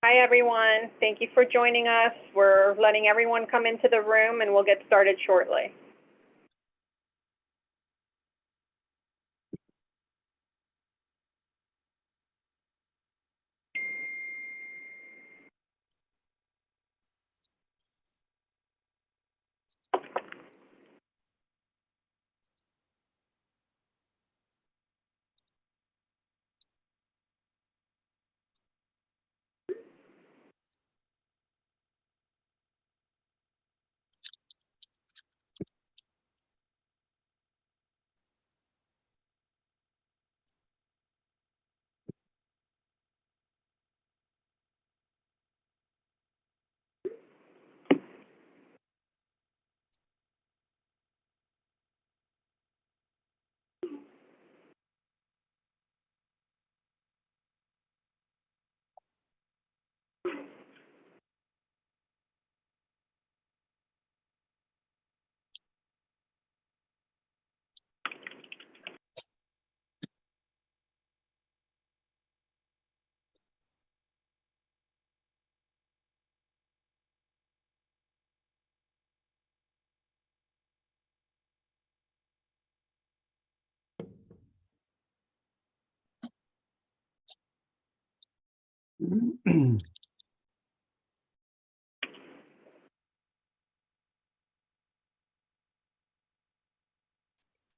Hi, everyone. Thank you for joining us. We're letting everyone come into the room, and we'll get started shortly.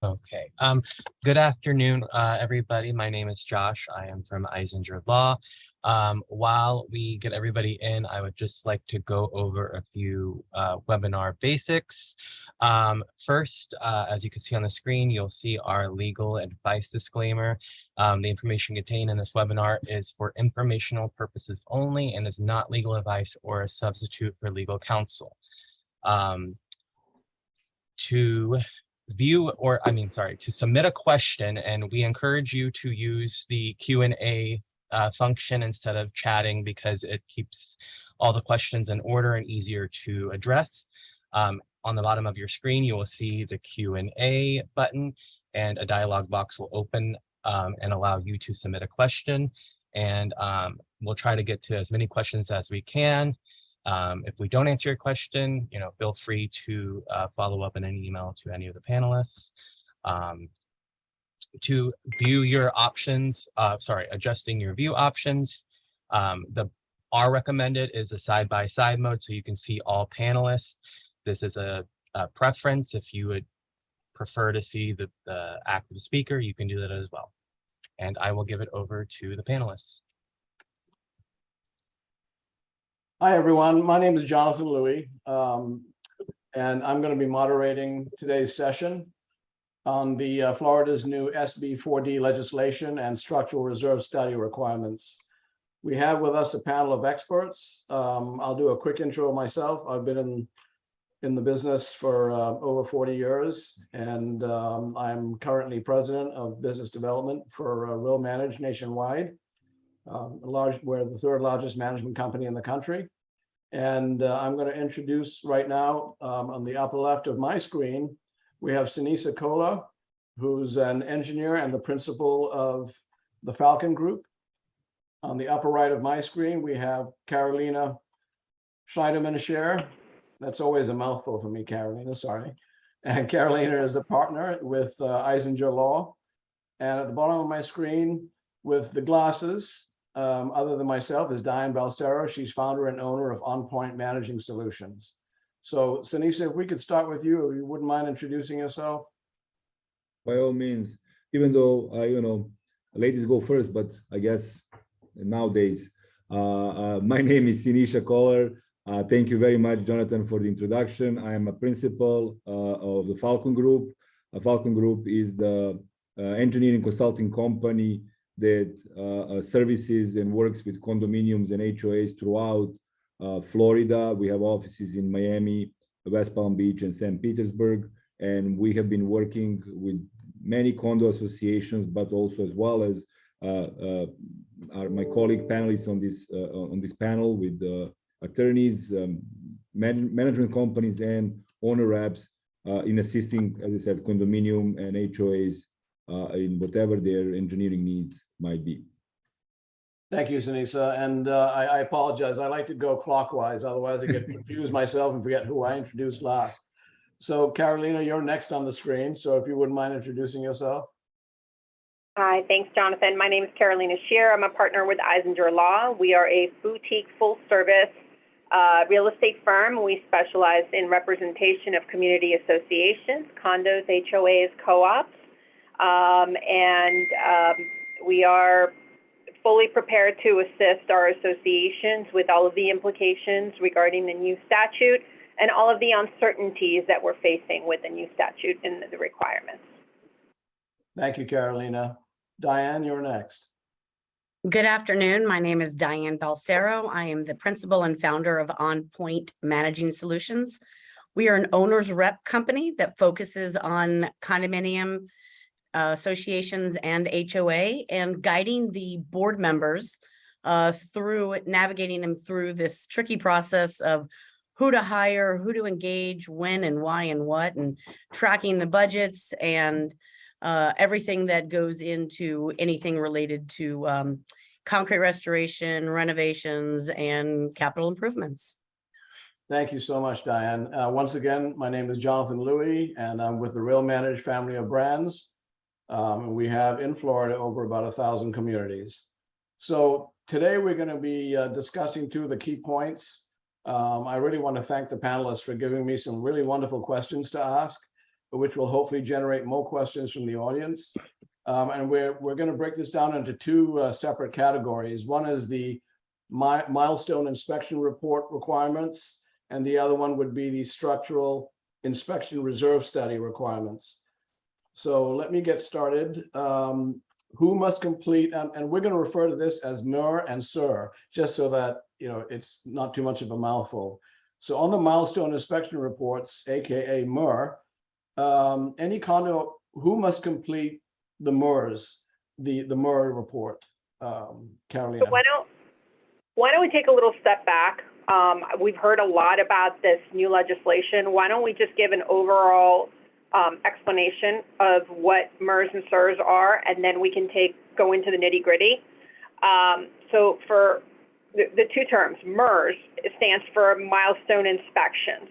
Okay. Good afternoon, everybody. My name is Josh. I am from Eisinger Law. While we get everybody in, I would just like to go over a few webinar basics. First, as you can see on the screen, you'll see our legal advice disclaimer. The information contained in this webinar is for informational purposes only and is not legal advice or a substitute for legal counsel. To submit a question, and we encourage you to use the Q&A function instead of chatting because it keeps all the questions in order and easier to address. On the bottom of your screen, you will see the Q&A button, and a dialog box will open and allow you to submit a question. And we'll try to get to as many questions as we can. If we don't answer your question, feel free to follow up in an email to any of the panelists. To view your options, adjusting your view options, our recommended is the side-by-side mode, so you can see all panelists. This is a preference. If you would prefer to see the active speaker, you can do that as well. And I will give it over to the panelists. Hi, everyone. My name is Jonathan Louie, and I'm going to be moderating today's session on the Florida's new SB-4D legislation and structural reserve study requirements. We have with us a panel of experts. I'll do a quick intro of myself. I've been in the business for over 40 years, and I'm currently president of business development for Will Manage nationwide. We're the third largest management company in the country. And I'm going to introduce right now, on the upper left of my screen, we have Sinisa Kola, who's an engineer and the principal of the Falcon Group. On the upper right of my screen, we have Carolina Schneiderman-Scher. That's always a mouthful for me, Carolina, sorry. And Carolina is a partner with Eisinger Law. And at the bottom of my screen, with the glasses, other than myself, is Diane Balsero. She's founder and owner of On Point Managing Solutions. So, Sinisa, if we could start with you, if you wouldn't mind introducing yourself. By all means, even though, ladies go first, but I guess nowadays, my name is Sinisa Kola. Thank you very much, Jonathan, for the introduction. I am a principal of the Falcon Group. Falcon Group is the engineering consulting company that services and works with condominiums and HOAs throughout Florida. We have offices in Miami, West Palm Beach, and St. Petersburg. And we have been working with many condo associations, but also as well as my colleague panelists on this panel with attorneys, management companies, and owner reps in assisting, as I said, condominium and HOAs in whatever their engineering needs might be. Thank you, Sinisa. And I apologize. I like to go clockwise. Otherwise, I get confused myself and forget who I introduced last. So Carolina, you're next on the screen. So if you wouldn't mind introducing yourself. Hi, thanks, Jonathan. My name is Carolina Shear. I'm a partner with Eisinger Law. We are a boutique full-service real estate firm. We specialize in representation of community associations, condos, HOAs, co-ops, we are fully prepared to assist our associations with all of the implications regarding the new statute and all of the uncertainties that we're facing with the new statute and the requirements. Thank you, Carolina. Diane, you're next. Good afternoon. My name is Diane Balsero. I am the principal and founder of On Point Managing Solutions. We are an owner's rep company that focuses on condominium associations and HOA and guiding the board members through navigating them through this tricky process of who to hire, who to engage, when and why and what, and tracking the budgets and everything that goes into anything related to concrete restoration, renovations, and capital improvements. Thank you so much, Diane. Once again, my name is Jonathan Louie, and I'm with the Real Managed family of brands. We have in Florida over about 1,000 communities. So today we're going to be discussing two of the key points. I really want to thank the panelists for giving me some really wonderful questions to ask, which will hopefully generate more questions from the audience. And we're going to break this down into two separate categories. One is the milestone inspection report requirements, and the other one would be the structural inspection reserve study requirements. So let me get started. Who must complete, and we're going to refer to this as MIR and SIR, just so that it's not too much of a mouthful. So on the milestone inspection reports, aka MIR, any condo, who must complete the MIRs, the MIR report? Carolina. So why don't we take a little step back? We've heard a lot about this new legislation. Why don't we just give an overall explanation of what MERS and SIRS are, and then we can go into the nitty-gritty. So for the two terms, MERS stands for milestone inspections.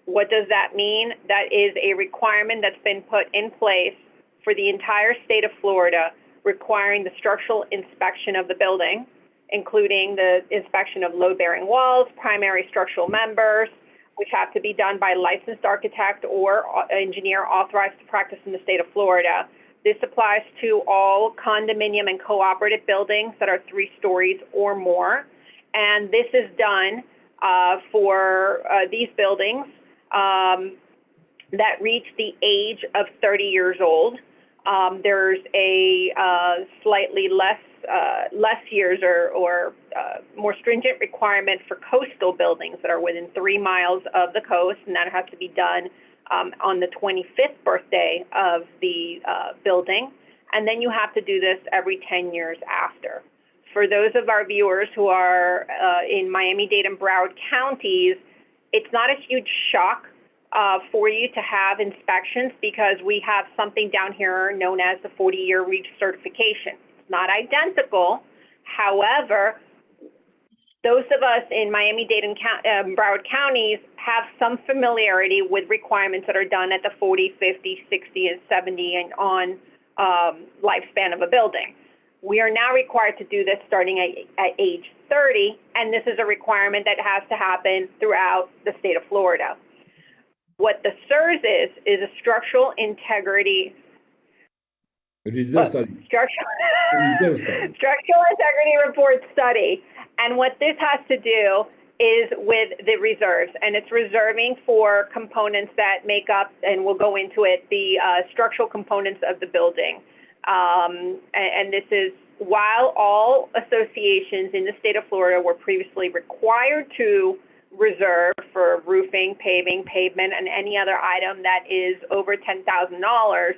What does that mean? That is a requirement that's been put in place for the entire state of Florida, requiring the structural inspection of the building, including the inspection of load-bearing walls, primary structural members, which have to be done by a licensed architect or engineer authorized to practice in the state of Florida. This applies to all condominium and cooperative buildings that are 3 stories or more. And this is done for these buildings that reach the age of 30 years old. There's a slightly less years or more stringent requirement for coastal buildings that are within 3 miles of the coast, and that has to be done on the 25th birthday of the building. And then you have to do this every 10 years after. For those of our viewers who are in Miami-Dade and Broward counties, it's not a huge shock for you to have inspections because we have something down here known as the 40-year REACH certification. It's not identical. However, those of us in Miami-Dade and Broward counties have some familiarity with requirements that are done at the 40, 50, 60, and 70 and on lifespan of a building. We are now required to do this starting at age 30, and this is a requirement that has to happen throughout the state of Florida. What the SIRS is a structural integrity reserve study. Structural integrity report study. And what this has to do is with the reserves, and it's reserving for components that make up, and we'll go into it, the structural components of the building. And this is while all associations in the state of Florida were previously required to reserve for roofing, paving, pavement, and any other item that is over $10,000,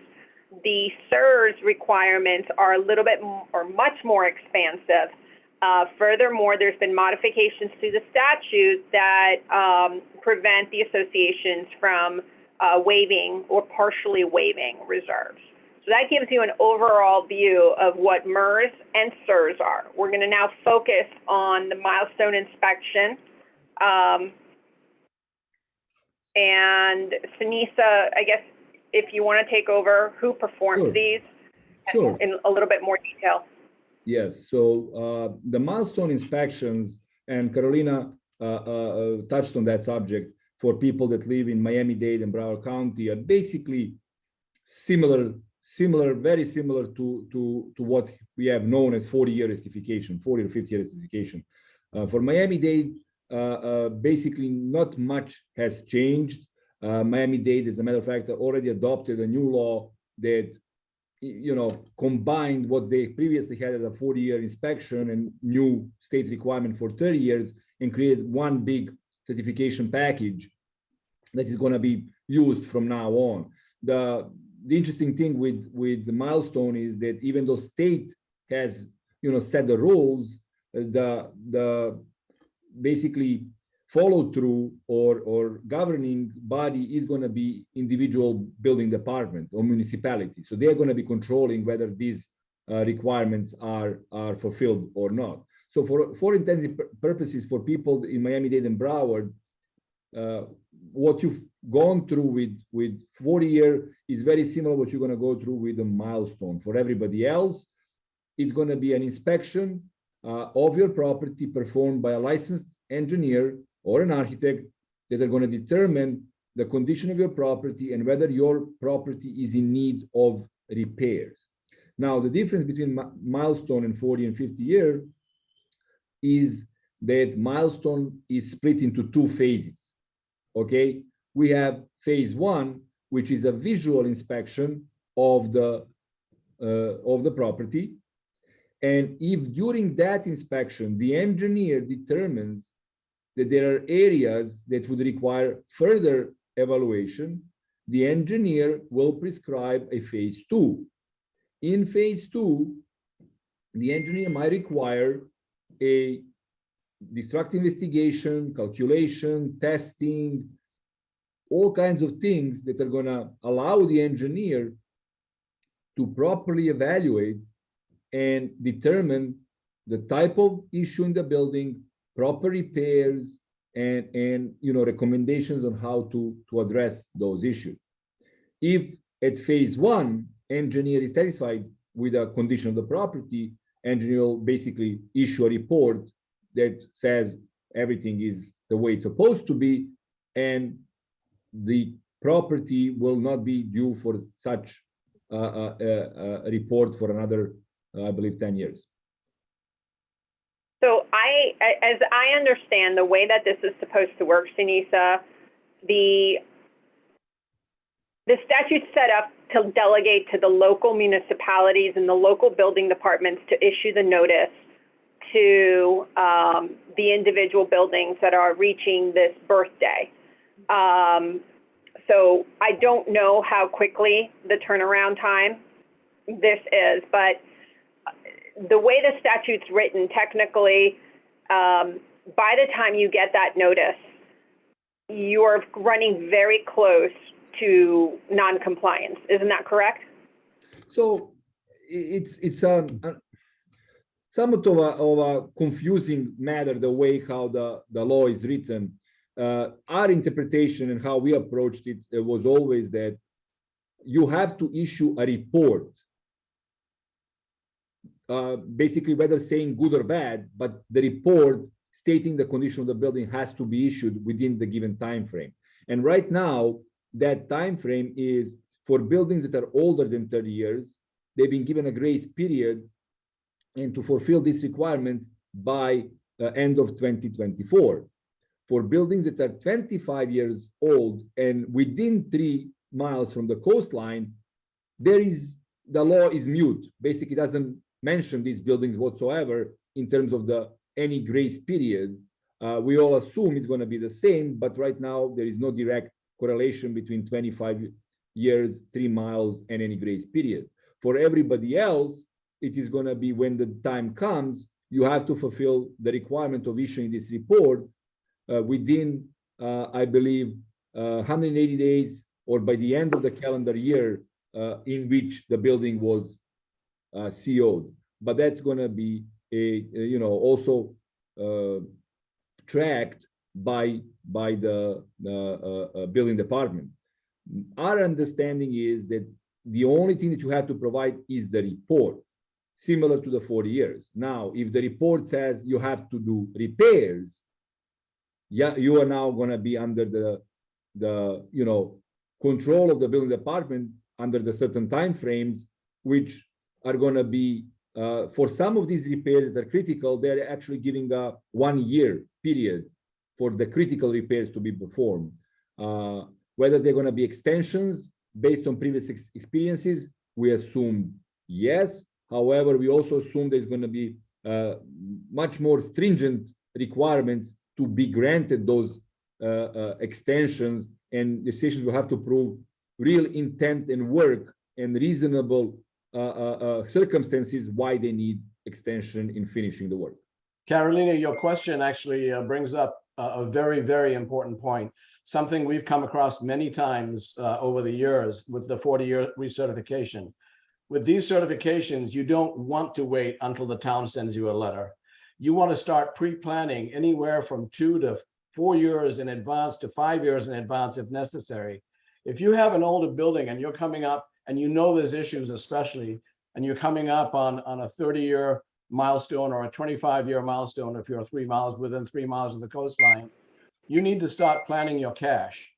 the SIRS requirements are a little bit or much more expansive. Furthermore, there's been modifications to the statute that prevent the associations from waiving or partially waiving reserves. So that gives you an overall view of what MERS and SIRS are. We're going to now focus on the milestone inspection. And Sinisa, I guess if you want to take over, who performs Sure. these Sure. in a little bit more detail? Yes, so the milestone inspections, and Carolina touched on that subject, for people that live in Miami-Dade and Broward County are basically similar, very similar to what we have known as 40-year certification, 40 or 50-year certification. For Miami-Dade, basically not much has changed. Miami-Dade, as a matter of fact, already adopted a new law that combined what they previously had as a 40-year inspection and new state requirement for 30 years and created one big certification package that is going to be used from now on. The interesting thing with the milestone is that even though state has set the rules, the basically follow through or governing body is going to be individual building department or municipality. So they're going to be controlling whether these requirements are fulfilled or not. So for intents purposes, for people in Miami-Dade and Broward, what you've gone through with 40-year is very similar what you're going to go through with the milestone. For everybody else, it's going to be an inspection of your property performed by a licensed engineer or an architect that are going to determine the condition of your property and whether your property is in need of repairs. Now, the difference between milestone and 40 and 50 year is that milestone is split into two phases. Okay, we have phase one, which is a visual inspection of the property. And if during that inspection, the engineer determines that there are areas that would require further evaluation, the engineer will prescribe a phase two. In phase two, the engineer might require a destructive investigation, calculation, testing, all kinds of things that are going to allow the engineer to properly evaluate and determine the type of issue in the building, proper repairs, and recommendations on how to address those issues. If at phase one, engineer is satisfied with the condition of the property, engineer will basically issue a report that says everything is the way it's supposed to be, and the property will not be due for such a report for another, I believe, 10 years. So as I understand the way that this is supposed to work, Sinisa, the statute's set up to delegate to the local municipalities and the local building departments to issue the notice to the individual buildings that are reaching this birthday. So I don't know how quickly the turnaround time this is, but the way the statute's written, technically, by the time you get that notice, you're running very close to non-compliance. Isn't that correct? So it's somewhat of a confusing matter, the way how the law is written. Our interpretation and how we approached it was always that you have to issue a report, basically whether saying good or bad, but the report stating the condition of the building has to be issued within the given time frame. And right now, that time frame is for buildings that are older than 30 years. They've been given a grace period and to fulfill these requirements by end of 2024. For buildings that are 25 years old and within 3 miles from the coastline, the law is mute. Basically, doesn't mention these buildings whatsoever in terms of any grace period. We all assume it's going to be the same, but right now there is no direct correlation between 25 years, 3 miles, and any grace period. For everybody else, it is going to be when the time comes, you have to fulfill the requirement of issuing this report within, I believe, 180 days or by the end of the calendar year in which the building was CO'd. But that's going to be also tracked by the building department. Our understanding is that the only thing that you have to provide is the report, similar to the 40 years. Now, if the report says you have to do repairs, yeah, you are now going to be under the control of the building department under the certain time frames, which are going to be for some of these repairs that are critical. They're actually giving a 1 year period for the critical repairs to be performed. Whether they're going to be extensions based on previous experiences, we assume yes. However, we also assume there's going to be much more stringent requirements to be granted those extensions, and decisions will have to prove real intent and work and reasonable circumstances why they need extension in finishing the work. Carolina, your question actually brings up a very, very important point. Something we've come across many times over the years with the 40-year recertification. With these certifications, you don't want to wait until the town sends you a letter. You want to start pre-planning anywhere from 2 to 4 years in advance to 5 years in advance if necessary. If you have an older building and you're coming up and you know there's issues, especially, and you're coming up on a 30-year milestone or a 25-year milestone, if you're within 3 miles of the coastline, you need to start planning your cash.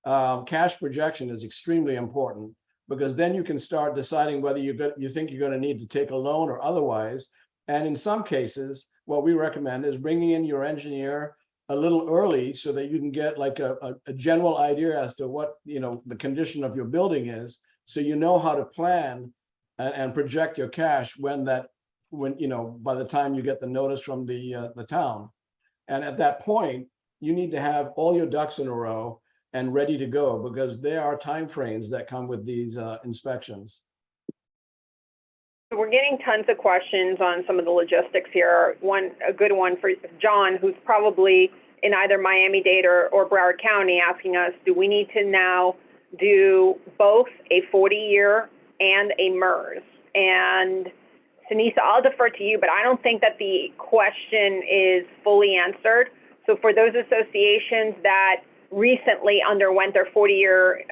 Cash projection is extremely important, because then you can start deciding whether you think you're going to need to take a loan or otherwise. And in some cases, what we recommend is bringing in your engineer a little early so that you can get like a general idea as to what the condition of your building is, so you know how to plan and project your cash when by the time you get the notice from the town. And at that point, you need to have all your ducks in a row and ready to go, because there are timeframes that come with these inspections. We're getting tons of questions on some of the logistics here. A good one for John, who's probably in either Miami-Dade or Broward County, asking us, do we need to now do both a 40-year and a MERS? And Sinisa, I'll defer to you, but I don't think that the question is fully answered. So for those associations that recently underwent their 40-year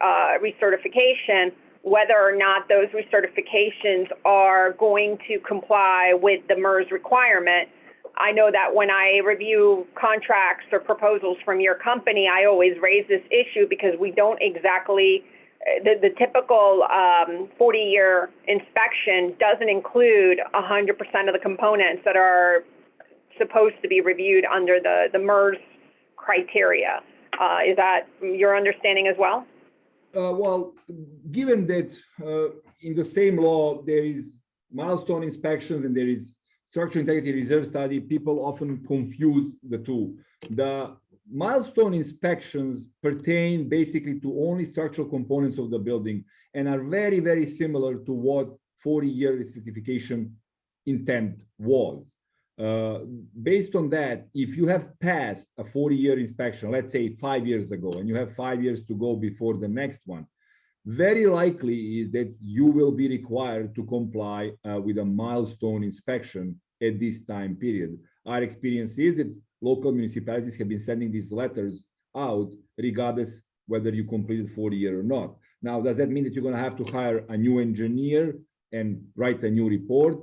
recertification, whether or not those recertifications are going to comply with the MERS requirement. I know that when I review contracts or proposals from your company, I always raise this issue because we don't exactly, the typical 40-year inspection doesn't include 100% of the components that are supposed to be reviewed under the MERS criteria. Is that your understanding as well? Well, given that in the same law, there is milestone inspections and there is structural integrity reserve study, people often confuse the two. The milestone inspections pertain basically to only structural components of the building and are very, very similar to what 40-year certification intent was. Based on that, if you have passed a 40-year inspection, let's say 5 years ago, and you have 5 years to go before the next one, very likely is that you will be required to comply with a milestone inspection at this time period. Our experience is that local municipalities have been sending these letters out regardless whether you completed 40 years or not. Now, does that mean that you're going to have to hire a new engineer and write a new report?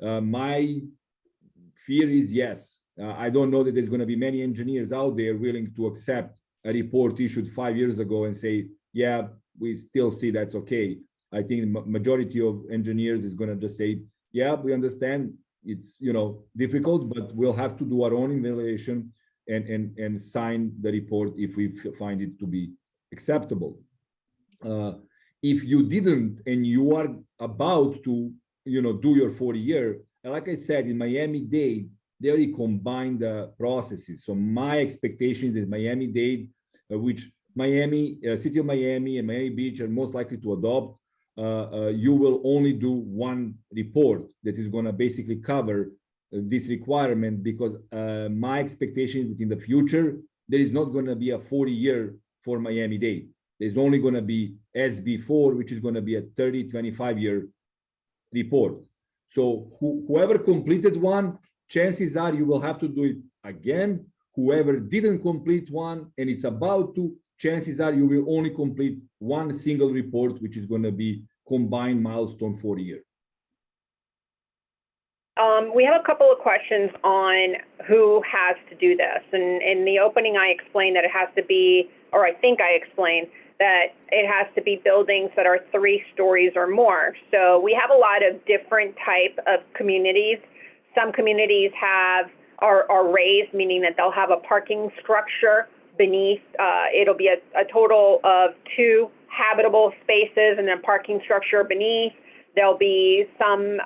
My fear is yes. I don't know that there's going to be many engineers out there willing to accept a report issued 5 years ago and say, yeah, we still see that's okay. I think the majority of engineers is going to just say, yeah, we understand it's difficult, but we'll have to do our own evaluation and sign the report if we find it to be acceptable. If you didn't and you are about to do your 40-year, like I said, in Miami-Dade, they already combined the processes. So my expectation is Miami-Dade, which City of Miami and Miami Beach are most likely to adopt, you will only do one report that is going to basically cover this requirement, because my expectation is that in the future, there is not going to be a 40-year for Miami-Dade. There's only going to be SB4, which is going to be a 30, 25-year report. So whoever completed one, chances are you will have to do it again. Whoever didn't complete one and it's about to, chances are you will only complete one single report, which is going to be combined milestone for a year. We have a couple of questions on who has to do this. And in the opening, I explained that it has to be, or I think I explained, that it has to be buildings that are 3 stories or more. So we have a lot of different type of communities. Some communities are raised, meaning that they'll have a parking structure beneath. It'll be a total of 2 habitable spaces and a parking structure beneath. There'll be some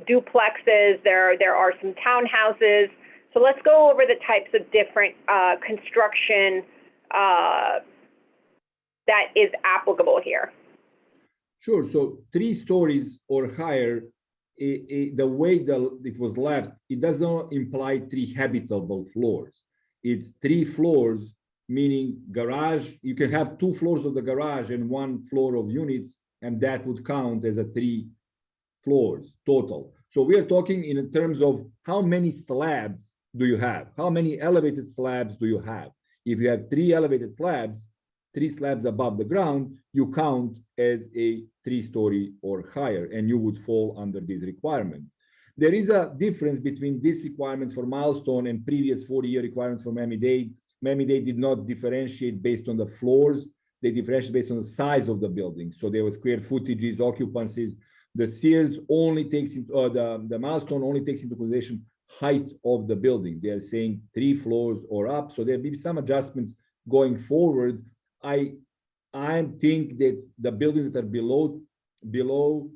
duplexes. There are some townhouses. So let's go over the types of different construction that is applicable here. Sure. So 3 stories or higher, the way that it was left, it doesn't imply 3 habitable floors. It's 3 floors, meaning garage. You can have 2 floors of the garage and 1 floor of units, and that would count as a 3 floors total. So we are talking in terms of how many slabs do you have? How many elevated slabs do you have? If you have 3 elevated slabs, 3 slabs above the ground, you count as a 3-story or higher, and you would fall under these requirements. There is a difference between these requirements for milestone and previous 40-year requirements for Miami-Dade. Miami-Dade did not differentiate based on the floors. They differentiate based on the size of the building. So there were square footages, occupancies. The Sears only takes into, the milestone only takes into consideration height of the building. They are saying 3 floors or up. So there'll be some adjustments going forward. I think that the buildings that are below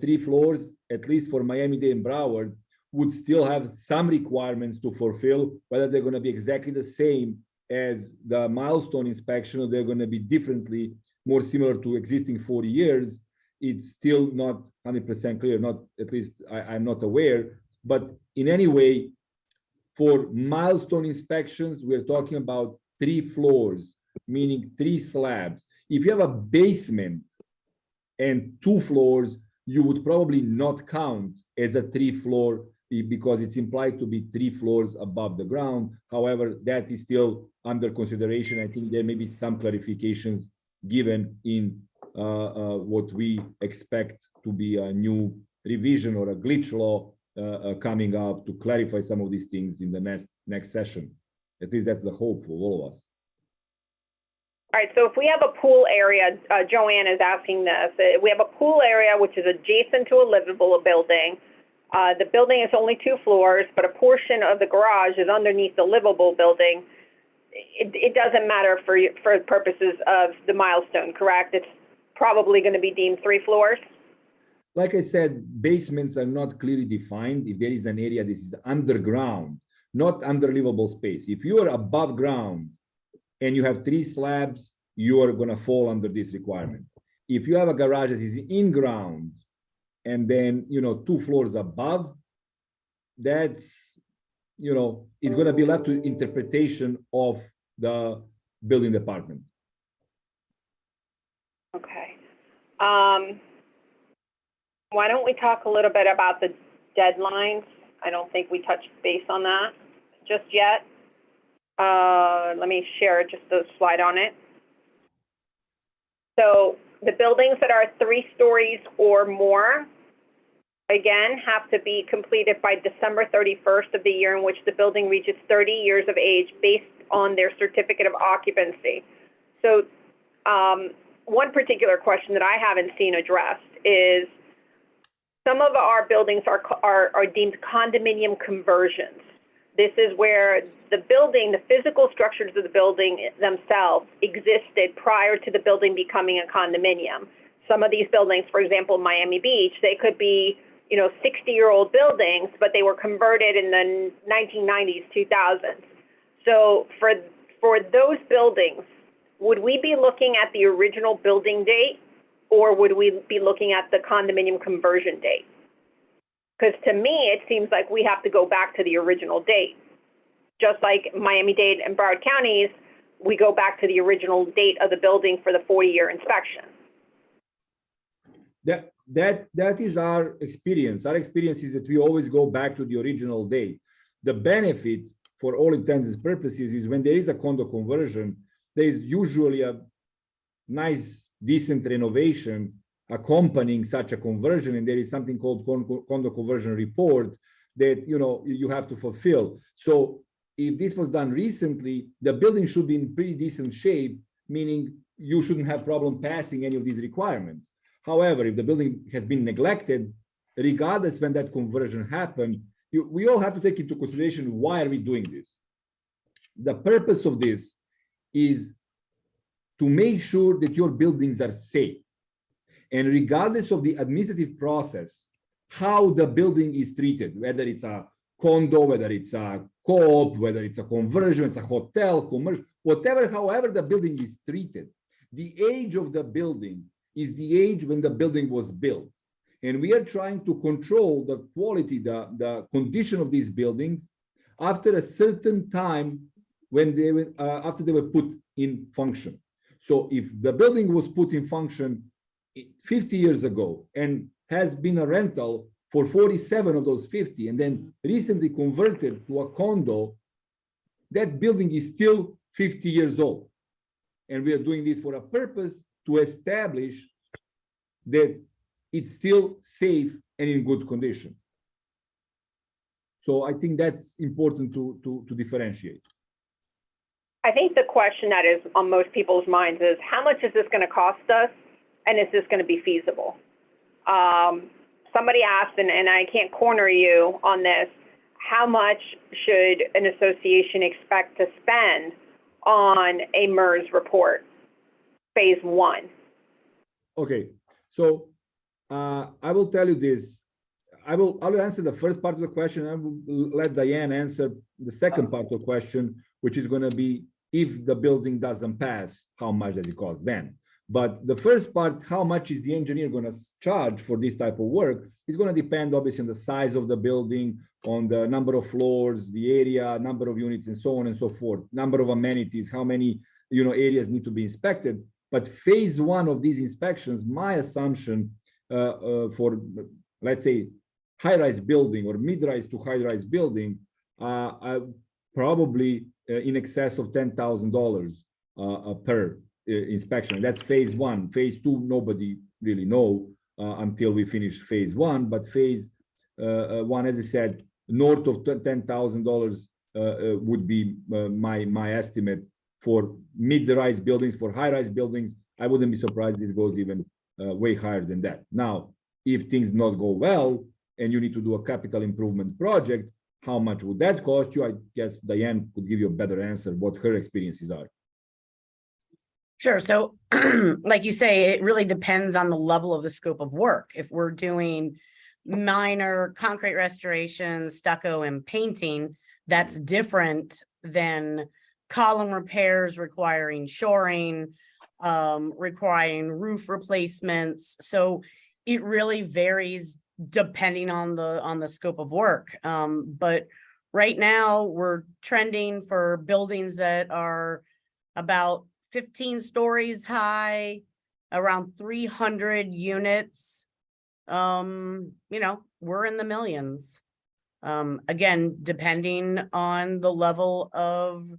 3 floors, at least for Miami-Dade and Broward, would still have some requirements to fulfill, whether they're going to be exactly the same as the milestone inspection or they're going to be differently, more similar to existing 40 years. It's still not 100% clear, not at least I'm not aware. But in any way, for milestone inspections, we're talking about 3 floors, meaning 3 slabs. If you have a basement and 2 floors, you would probably not count as a 3-floor because it's implied to be 3 floors above the ground. However, that is still under consideration. I think there may be some clarifications given in what we expect to be a new revision or a glitch law coming up to clarify some of these things in the next session. At least that's the hope for all of us. All right, so if we have a pool area, Joanne is asking this, we have a pool area which is adjacent to a livable building. The building is only 2 floors, but a portion of the garage is underneath the livable building. It doesn't matter for purposes of the milestone, correct? It's probably going to be deemed 3 floors. Like I said, basements are not clearly defined. If there is an area, this is underground, not under livable space. If you are above ground and you have 3 slabs, you are going to fall under this requirement. If you have a garage that is in ground and then 2 floors above, that's it's going to be left to interpretation of the building department. Okay. Why don't we talk a little bit about the deadlines? I don't think we touched base on that just yet. Let me share just a slide on it. So the buildings that are 3 stories or more, again, have to be completed by December 31st of the year in which the building reaches 30 years of age based on their certificate of occupancy. So one particular question that I haven't seen addressed is some of our buildings are deemed condominium conversions. This is where the building, the physical structures of the building themselves existed prior to the building becoming a condominium. Some of these buildings, for example, Miami Beach, they could be 60-year-old buildings, but they were converted in the 1990s, 2000s. So for those buildings, would we be looking at the original building date, or would we be looking at the condominium conversion date? Because to me, it seems like we have to go back to the original date. Just like Miami-Dade and Broward counties, we go back to the original date of the building for the 40-year inspection. That is our experience. Our experience is that we always go back to the original date. The benefit, for all intents and purposes, is when there is a condo conversion, there is usually a nice, decent renovation accompanying such a conversion, and there is something called condo conversion report that you have to fulfill. So if this was done recently, the building should be in pretty decent shape, meaning you shouldn't have problem passing any of these requirements. However, if the building has been neglected, regardless when that conversion happened, we all have to take into consideration, why are we doing this? The purpose of this is to make sure that your buildings are safe. And regardless of the administrative process, how the building is treated, whether it's a condo, whether it's a co-op, whether it's a conversion, it's a hotel, commercial, whatever, however the building is treated, the age of the building is the age when the building was built. And we are trying to control the quality, the condition of these buildings after a certain time when they were, after they were put in function. So if the building was put in function 50 years ago and has been a rental for 47 of those 50, and then recently converted to a condo, that building is still 50 years old. And we are doing this for a purpose, to establish that it's still safe and in good condition. So I think that's important to differentiate. I think the question that is on most people's minds is, how much is this going to cost us, and is this going to be feasible? Somebody asked, and I can't corner you on this, how much should an association expect to spend on a MERS report, phase 1? Okay, so I will tell you this. I will answer the first part of the question. I will let Diane answer the second part of the question, which is going to be, if the building doesn't pass, how much does it cost then? But the first part, how much is the engineer going to charge for this type of work, is going to depend obviously on the size of the building, on the number of floors, the area, number of units, and so on and so forth, number of amenities, how many areas need to be inspected. But phase 1 of these inspections, my assumption for, let's say, high-rise building or mid-rise to high-rise building, probably in excess of $10,000 per inspection. That's phase 1. Phase 2, nobody really know until we finish phase 1. But phase 1, as I said, north of $10,000 would be my estimate for mid-rise buildings. For high-rise buildings, I wouldn't be surprised this goes even way higher than that. Now, if things not go well and you need to do a capital improvement project, how much would that cost you? I guess Diane could give you a better answer what her experiences are. Sure. So like you say, it really depends on the level of the scope of work. If we're doing minor concrete restoration, stucco, and painting, that's different than column repairs requiring shoring, requiring roof replacements. So it really varies depending on the scope of work. But right now we're trending for buildings that are about 15 stories high, around 300 units. We're in the millions. Again, depending on the level of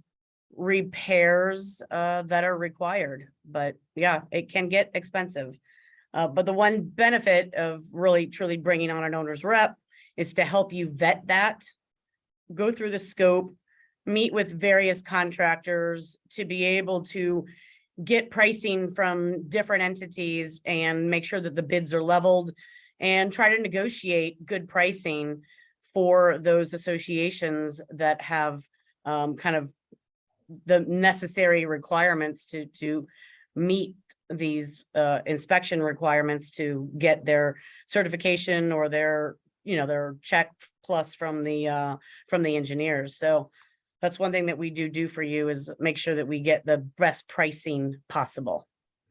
repairs that are required. But yeah, it can get expensive. But the one benefit of really truly bringing on an owner's rep is to help you vet that, go through the scope, meet with various contractors to be able to get pricing from different entities and make sure that the bids are leveled, and try to negotiate good pricing for those associations that have kind of the necessary requirements to meet these inspection requirements to get their certification or their check plus from the engineers. So that's one thing that we do for you, is make sure that we get the best pricing possible.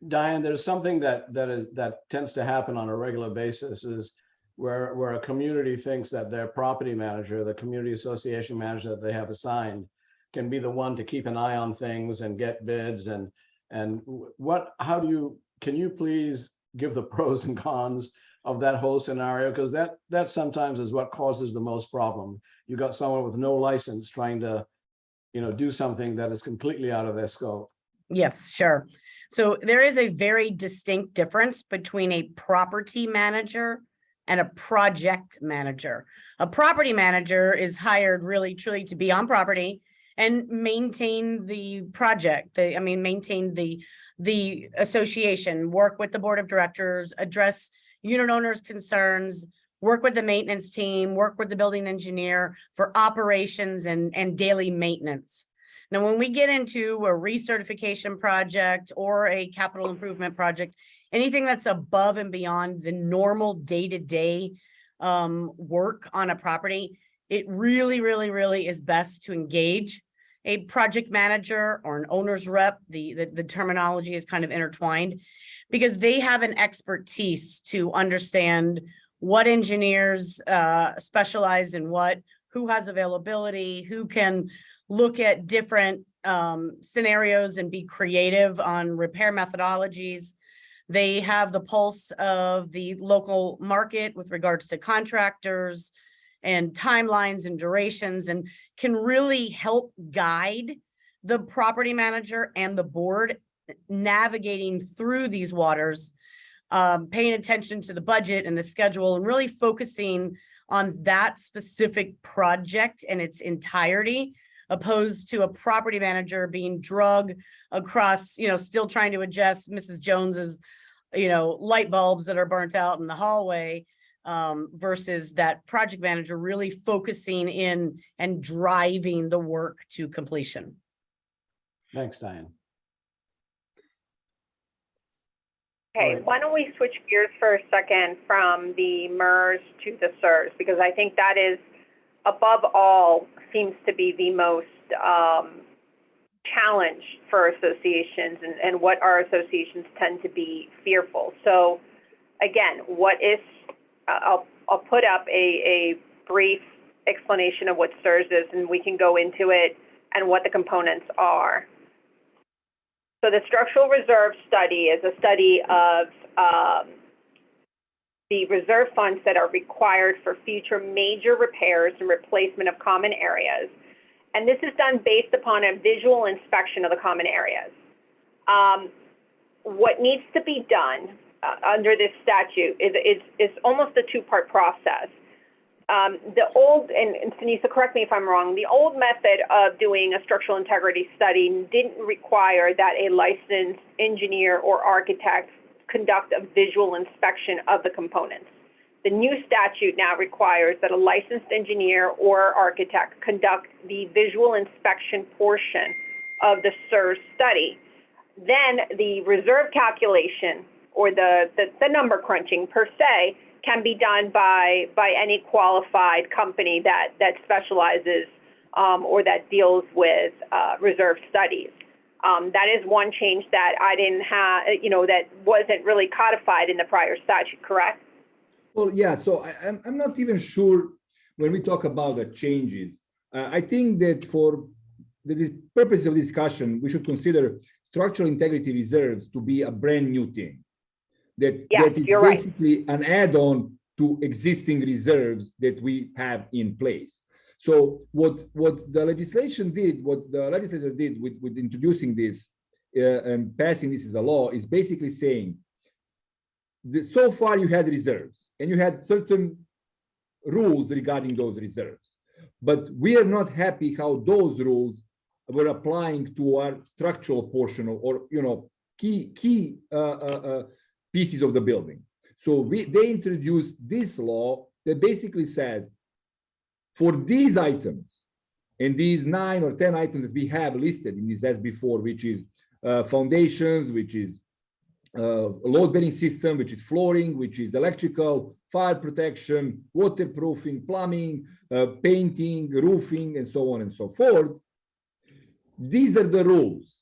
Diane, there's something that tends to happen on a regular basis, is where a community thinks that their property manager, the community association manager that they have assigned, can be the one to keep an eye on things and get bids and can you please give the pros and cons of that whole scenario? Because that sometimes is what causes the most problem. You got someone with no license trying to, do something that is completely out of their scope. Yes, sure. So there is a very distinct difference between a property manager and a project manager. A property manager is hired really truly to be on property and maintain the project. Maintain the association, work with the board of directors, address unit owners' concerns, work with the maintenance team, work with the building engineer for operations and daily maintenance. Now, when we get into a recertification project or a capital improvement project, anything that's above and beyond the normal day-to-day work on a property, it really, really, really is best to engage a project manager or an owner's rep. The terminology is kind of intertwined because they have an expertise to understand what engineers specialize in what, who has availability, who can look at different scenarios and be creative on repair methodologies. They have the pulse of the local market with regards to contractors and timelines and durations, and can really help guide the property manager and the board navigating through these waters, paying attention to the budget and the schedule, and really focusing on that specific project in its entirety, opposed to a property manager being drug across, still trying to adjust Mrs. Jones's, light bulbs that are burnt out in the hallway, versus that project manager really focusing in and driving the work to completion. Thanks, Diane. Okay, Right. why don't we switch gears for a second from the MERS to the SERS, because I think that is, above all, seems to be the most challenge for associations and what our associations tend to be fearful. So again, I'll put up a brief explanation of what SERS is, and we can go into it and what the components are. So the structural reserve study is a study of the reserve funds that are required for future major repairs and replacement of common areas. And this is done based upon a visual inspection of the common areas. What needs to be done under this statute is almost a two-part process. The old, and Sunisa, correct me if I'm wrong, the old method of doing a structural integrity study didn't require that a licensed engineer or architect conduct a visual inspection of the components. The new statute now requires that a licensed engineer or architect conduct the visual inspection portion of the SERS study. Then the reserve calculation or the number crunching per se can be done by any qualified company that specializes or that deals with reserve studies. That is one change that I didn't have, that wasn't really codified in the prior statute, correct? Well, yeah, so I'm not even sure when we talk about the changes. I think that for the purpose of discussion, we should consider structural integrity reserves to be a brand new thing. That is basically an add-on to existing reserves that we have in place. So what the legislation did, what the legislature did with introducing this and passing this as a law is basically saying, so far you had reserves and you had certain rules regarding those reserves, but we are not happy how those rules were applying to our structural portion or key pieces of the building. So they introduced this law that basically says, for these items and these 9 or 10 items that we have listed in this SB-4, which is foundations, which is load-bearing system, which is flooring, which is electrical, fire protection, waterproofing, plumbing, painting, roofing, and so on and so forth. These are the rules.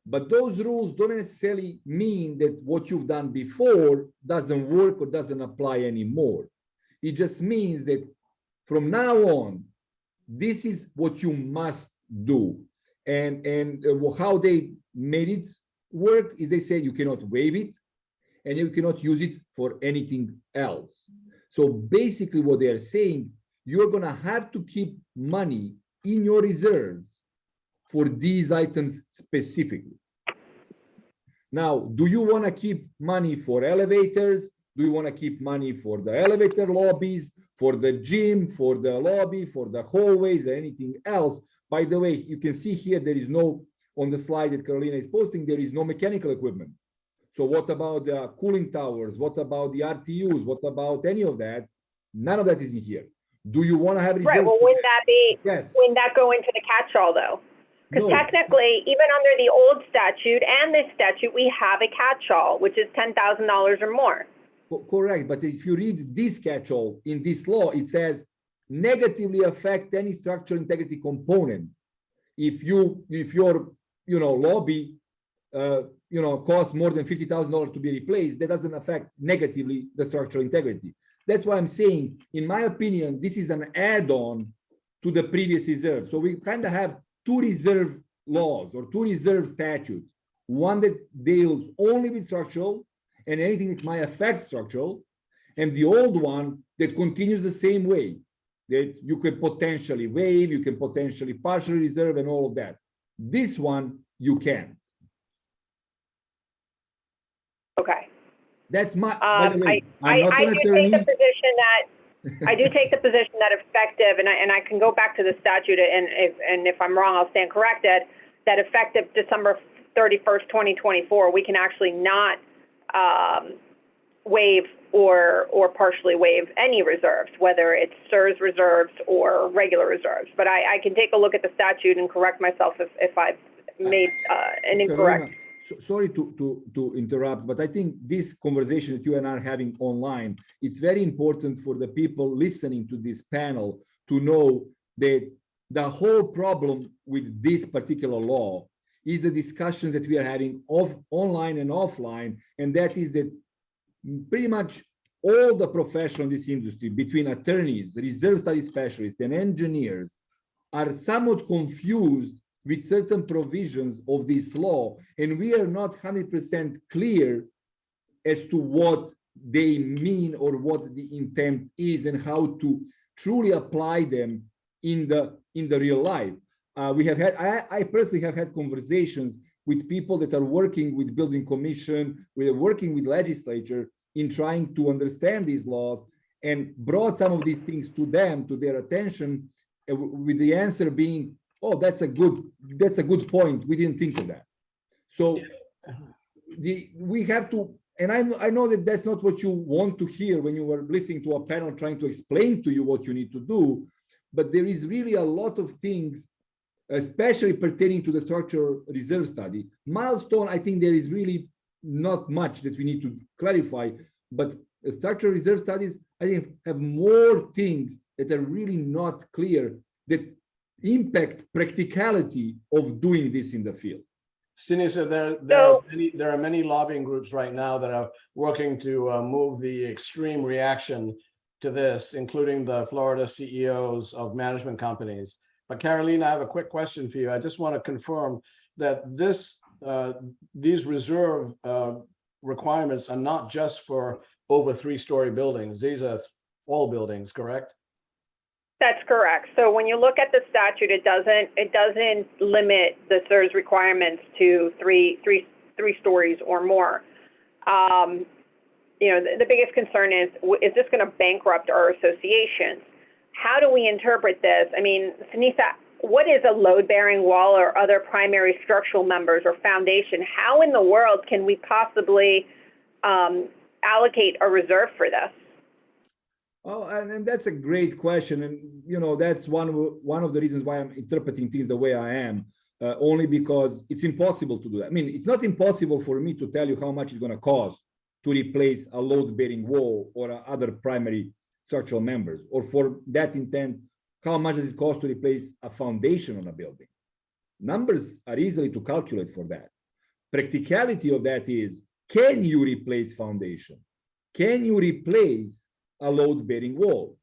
But those rules don't necessarily mean that what you've done before doesn't work or doesn't apply anymore. It just means that from now on, this is what you must do. And how they made it work is they say you cannot waive it and you cannot use it for anything else. So basically what they are saying, you're going to have to keep money in your reserves for these items specifically. Now, do you want to keep money for elevators? Do you want to keep money for the elevator lobbies, for the gym, for the lobby, for the hallways, or anything else? By the way, you can see here, there is no, on the slide that Carolina is posting, there is no mechanical equipment. So what about the cooling towers? What about the RTUs? What about any of that? None of that is in here. Do you want to have reserves? Right, well, wouldn't that be, Yes. wouldn't that go into the catch-all though? Because No. technically, even under the old statute and this statute, we have a catch-all, which is $10,000 or more. Correct, but if you read this catch-all in this law, it says negatively affect any structural integrity component. If your lobby costs more than $50,000 to be replaced, that doesn't affect negatively the structural integrity. That's why I'm saying, in my opinion, this is an add-on to the previous reserve. So we kind of have two reserve laws or two reserve statutes, one that deals only with structural and anything that might affect structural, and the old one that continues the same way, that you can potentially waive, you can potentially partially reserve and all of that. This one, you can't. Okay. That's my, by the way, I I'm not an do attorney. take the position that I do take the position that effective, and I can go back to the statute, and if I'm wrong, I'll stand corrected, that effective December 31st, 2024, we can actually not waive or partially waive any reserves, whether it's SERS reserves or regular reserves. But I can take a look at the statute and correct myself if I've made an incorrect. Sorry to interrupt, but I think this conversation that you and I are having online, it's very important for the people listening to this panel to know that the whole problem with this particular law is the discussion that we are having online and offline, and that is that pretty much all the professionals in this industry, between attorneys, reserve study specialists, and engineers, are somewhat confused with certain provisions of this law, and we are not 100% clear as to what they mean or what the intent is and how to truly apply them in the real life. I personally have had conversations with people that are working with building commission, we are working with legislature in trying to understand these laws, and brought some of these things to them, to their attention, with the answer being, oh, that's a good point. We didn't think of that. So we have to, and I know that that's not what you want to hear when you were listening to a panel trying to explain to you what you need to do, but there is really a lot of things, especially pertaining to the structural reserve study. Milestone, I think there is really not much that we need to clarify, but structural reserve studies, I think, have more things that are really not clear that impact practicality of doing this in the field. Sinisa, there are many lobbying groups right now that are working to move the extreme reaction to this, including the Florida CEOs of management companies. But Carolina, I have a quick question for you. I just want to confirm that these reserve requirements are not just for over 3-story buildings. These are all buildings, correct? That's correct. So when you look at the statute, it doesn't limit the SERS requirements to three stories or more. The biggest concern is this going to bankrupt our associations? How do we interpret this? I mean, Sinisa, what is a load-bearing wall or other primary structural members or foundation? How in the world can we possibly allocate a reserve for this? Oh, and that's a great question, and that's one of the reasons why I'm interpreting things the way I am, only because it's impossible to do that. I mean, it's not impossible for me to tell you how much it's going to cost to replace a load-bearing wall or other primary structural members, or for that intent, how much does it cost to replace a foundation on a building? Numbers are easily to calculate for that. Practicality of that is, can you replace foundation? Can you replace a load-bearing wall?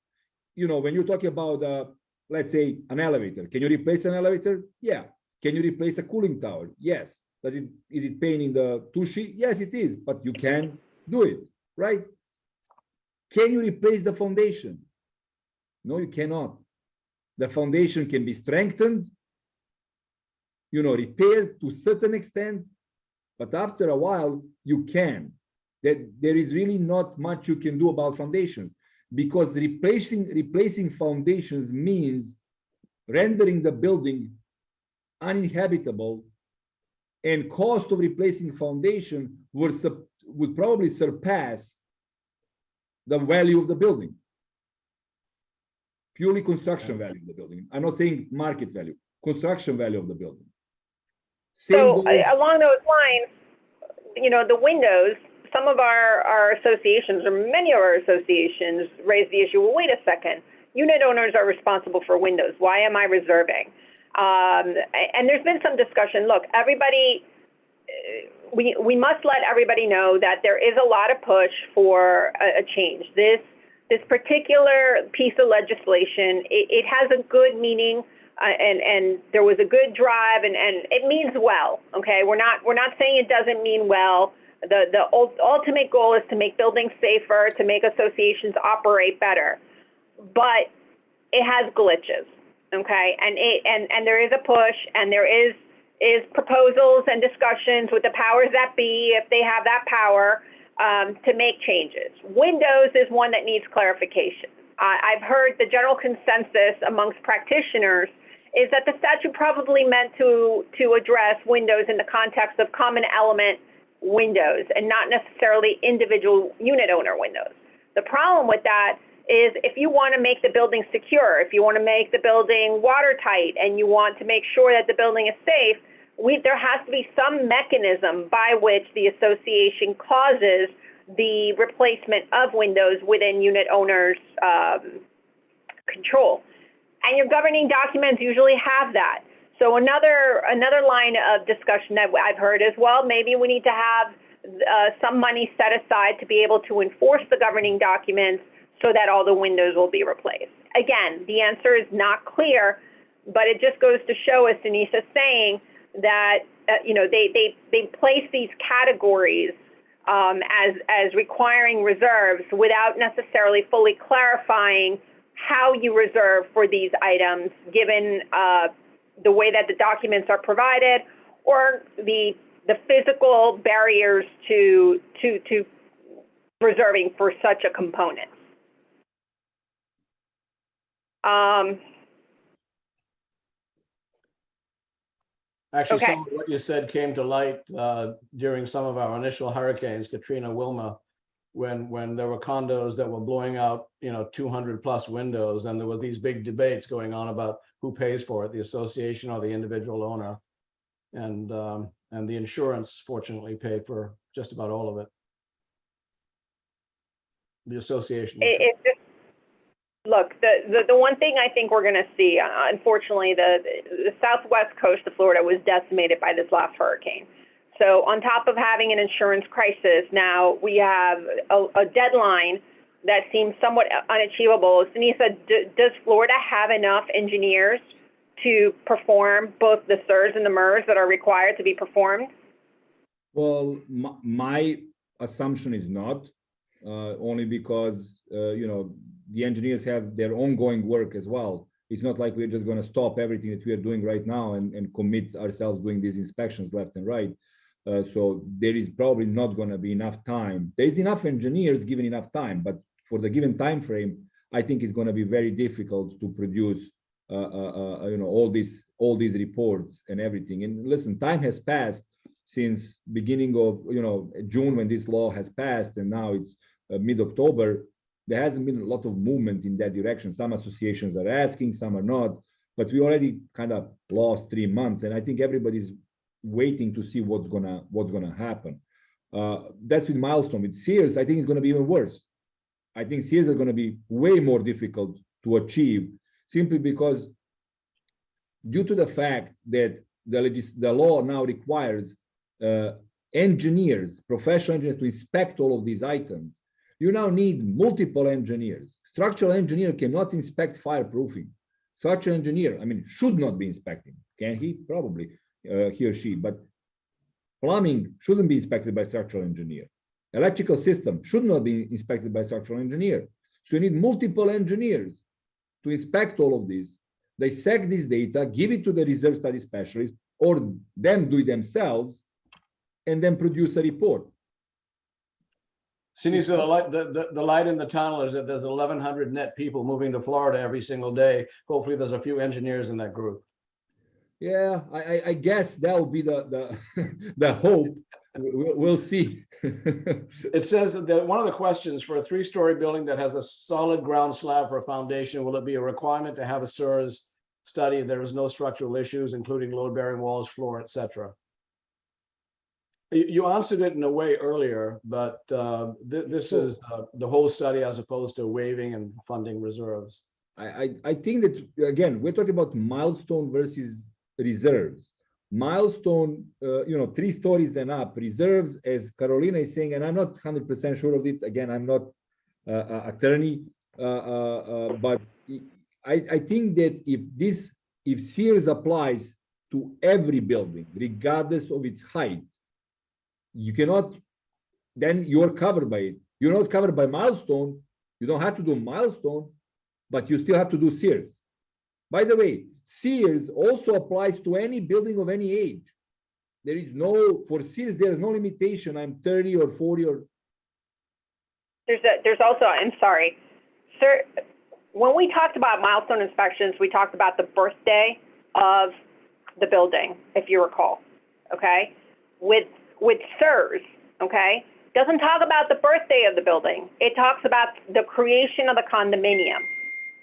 When you're talking about let's say an elevator. Can you replace an elevator? Yeah. Can you replace a cooling tower? Yes. Is it pain in the tushy? Yes, it is, but you can do it, right? Can you replace the foundation? No, you cannot. The foundation can be strengthened, repaired to a certain extent, but after a while, you can. There is really not much you can do about foundations, because replacing foundations means rendering the building uninhabitable, and cost of replacing foundation would probably surpass the value of the building. Purely construction value of the building. I'm not saying market value, construction value of the building. Along those lines, the windows, some of our associations, or many of our associations, raise the issue, well, wait a second, unit owners are responsible for windows. Why am I reserving? And there's been some discussion. Look, everybody, we must let everybody know that there is a lot of push for a change. This particular piece of legislation, it has a good meaning, and there was a good drive, and it means well. Okay, we're not saying it doesn't mean well. The ultimate goal is to make buildings safer, to make associations operate better, but it has glitches. Okay, and there is a push, and there is proposals and discussions with the powers that be, if they have that power, to make changes. Windows is one that needs clarification. I've heard the general consensus amongst practitioners is that the statute probably meant to address windows in the context of common element windows and not necessarily individual unit owner windows. The problem with that is if you want to make the building secure, if you want to make the building watertight, and you want to make sure that the building is safe, there has to be some mechanism by which the association causes the replacement of windows within unit owners' control. And your governing documents usually have that. So another line of discussion that I've heard is, well, maybe we need to have some money set aside to be able to enforce the governing documents so that all the windows will be replaced. Again, the answer is not clear, but it just goes to show, as Denise's saying, that they place these categories as requiring reserves without necessarily fully clarifying how you reserve for these items, given the way that the documents are provided, or the physical barriers to reserving for such a component. Actually, Okay. some of what you said came to light during some of our initial hurricanes, Katrina, Wilma, when there were condos that were blowing out, 200 plus windows, and there were these big debates going on about who pays for it, the association or the individual owner, and the insurance fortunately paid for just about all of it. The association. Look, the one thing I think we're going to see, unfortunately, the southwest coast of Florida was decimated by this last hurricane. So on top of having an insurance crisis, now we have a deadline that seems somewhat unachievable. Denisa, does Florida have enough engineers to perform both the SIRS and the MERS that are required to be performed? Well, my assumption is not, only because, the engineers have their ongoing work as well. It's not like we're just going to stop everything that we are doing right now and commit ourselves doing these inspections left and right. So there is probably not going to be enough time. There is enough engineers given enough time, but for the given time frame, I think it's going to be very difficult to produce, all these reports and everything. And listen, time has passed since beginning of June when this law has passed, and now it's mid-October. There hasn't been a lot of movement in that direction. Some associations are asking, some are not, but we already kind of lost 3 months, and I think everybody's waiting to see what's gonna happen. That's with Milestone. With Sears, I think it's gonna be even worse. I think Sears are gonna be way more difficult to achieve, simply because due to the fact that the law now requires engineers, professional engineers, to inspect all of these items. You now need multiple engineers. Structural engineer cannot inspect fireproofing. Structural engineer, I mean, should not be inspecting. Can he? Probably, he or she, but plumbing shouldn't be inspected by structural engineer. Electrical system should not be inspected by structural engineer. So you need multiple engineers to inspect all of this, dissect this data, give it to the reserve study specialist, or them do it themselves, and then produce a report. Sinisa, the light in the tunnel is that there's 1,100 net people moving to Florida every single day. Hopefully there's a few engineers in that group. Yeah, I guess that will be the the hope. We'll see. It says that one of the questions for a 3-story building that has a solid ground slab for a foundation, will it be a requirement to have a SIRS study if there is no structural issues, including load-bearing walls, floor, etc.? You answered it in a way earlier, but this is the whole study as opposed to waiving and funding reserves. I think that, again, we're talking about milestone versus reserves. Milestone, 3 stories and up. Reserves, as Carolina is saying, and I'm not 100% sure of it. Again, I'm not attorney, but I think that if SIRS applies to every building, regardless of its height, you cannot, then you're covered by it. You're not covered by milestone. You don't have to do milestone, but you still have to do SIRS. By the way, SIRS also applies to any building of any age. There is no, for SIRS, there is no limitation. I'm 30 or 40 or. There's also, I'm sorry, sir, when we talked about milestone inspections, we talked about the birthday of the building, if you recall, okay? With SIRS, okay, doesn't talk about the birthday of the building. It talks about the creation of the condominium,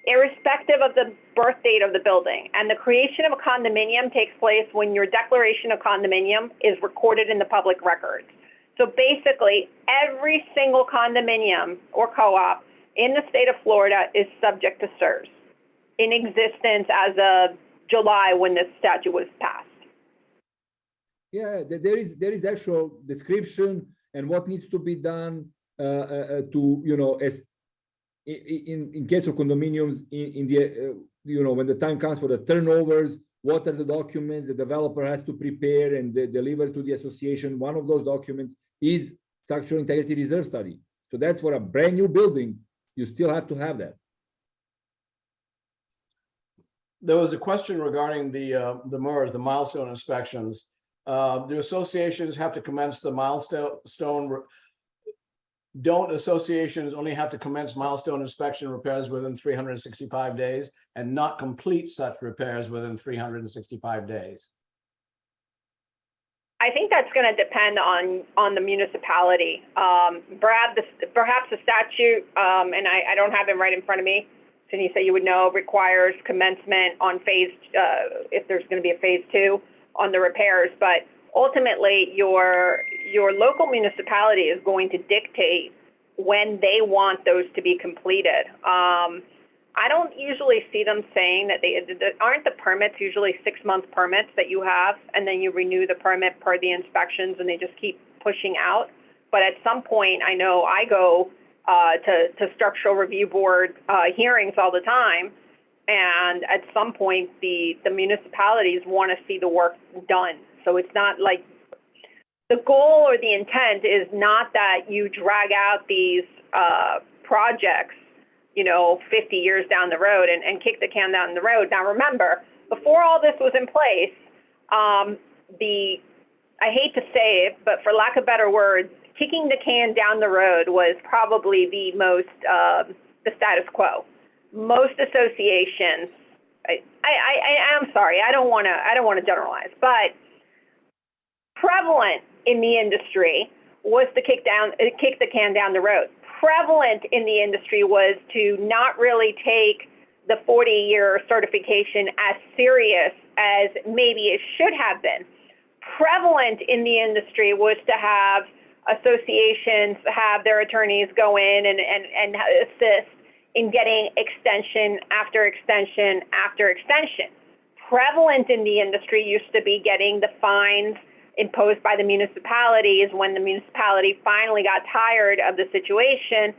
irrespective of the birth date of the building. And the creation of a condominium takes place when your declaration of condominium is recorded in the public records. So basically, every single condominium or co-op in the state of Florida is subject to SIRS, in existence as of July when this statute was passed. Yeah, there is actual description and what needs to be done to, as in case of condominiums, in the when the time comes for the turnovers, what are the documents the developer has to prepare and deliver to the association. One of those documents is structural integrity reserve study. So that's for a brand new building. You still have to have that. There was a question regarding the MERS, the milestone inspections. Do associations have to commence the milestone? Don't associations only have to commence milestone inspection repairs within 365 days and not complete such repairs within 365 days? I think that's going to depend on the municipality. Brad, perhaps the statute, and I don't have it right in front of me, Sinisa, you would know, requires commencement on phase, if there's going to be a phase 2 on the repairs. But ultimately, your local municipality is going to dictate when they want those to be completed. I don't usually see them saying that aren't the permits usually 6-month permits that you have, and then you renew the permit per the inspections, and they just keep pushing out. But at some point, I know I go to structural review board hearings all the time, and at some point, the municipalities want to see the work done. So it's not like the goal or the intent is not that you drag out these projects 50 years down the road and kick the can down the road. Now, remember, before all this was in place, I hate to say it, but for lack of better words, kicking the can down the road was probably the most, the status quo. Most associations, I'm sorry, I don't want to generalize, but prevalent in the industry was to kick the can down the road. Prevalent in the industry was to not really take the 40-year certification as serious as maybe it should have been. Prevalent in the industry was to have associations have their attorneys go in and assist in getting extension after extension after extension. Prevalent in the industry used to be getting the fines imposed by the municipalities when the municipality finally got tired of the situation,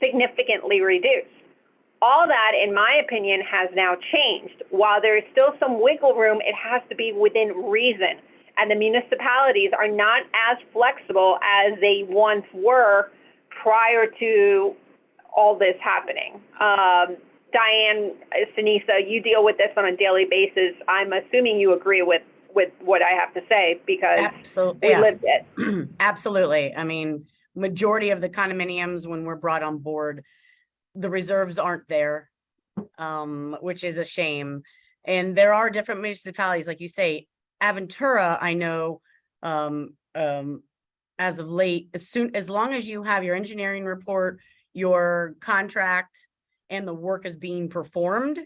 significantly reduced. All that, in my opinion, has now changed. While there is still some wiggle room, it has to be within reason. And the municipalities are not as flexible as they once were prior to all this happening. Diane, Sinisa, you deal with this on a daily basis. I'm assuming you agree with what I have to say because Absolutely. we lived it. Absolutely. I mean, majority of the condominiums, when we're brought on board, the reserves aren't there, which is a shame. And there are different municipalities, like you say, Aventura, I know, as of late, as long as you have your engineering report, your contract, and the work is being performed,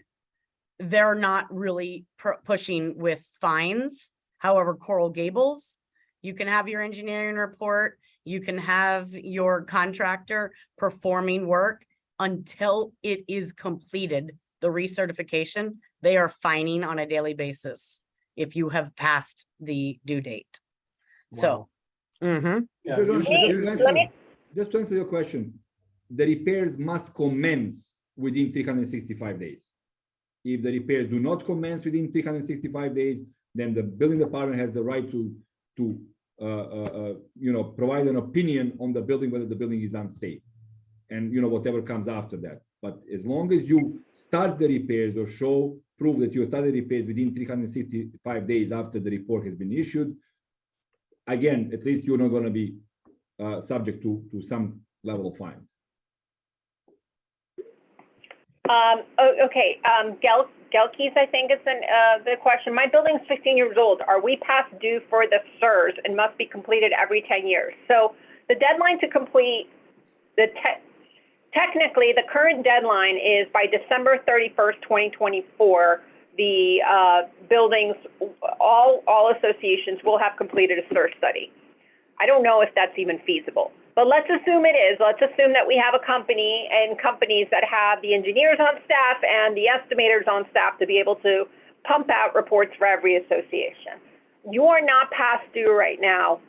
they're not really pushing with fines. However, Coral Gables, you can have your engineering report, you can have your contractor performing work until it is completed, the recertification, they are fining on a daily basis if you have passed the due date. So, Yeah, just to answer your question, the repairs must commence within 365 days. If the repairs do not commence within 365 days, then the building department has the right to provide an opinion on the building, whether the building is unsafe, and whatever comes after that. But as long as you start the repairs or prove that you started repairs within 365 days after the report has been issued, again, at least you're not going to be subject to some level of fines. Okay, Gelkis, I think is the question. My building's 15 years old. Are we past due for the SERS and must be completed every 10 years? So the deadline to complete technically, the current deadline is by December 31st, 2024. The buildings, all associations will have completed a SERS study. I don't know if that's even feasible, but let's assume it is. Let's assume that we have a company and companies that have the engineers on staff and the estimators on staff to be able to pump out reports for every association. You are not past due right now.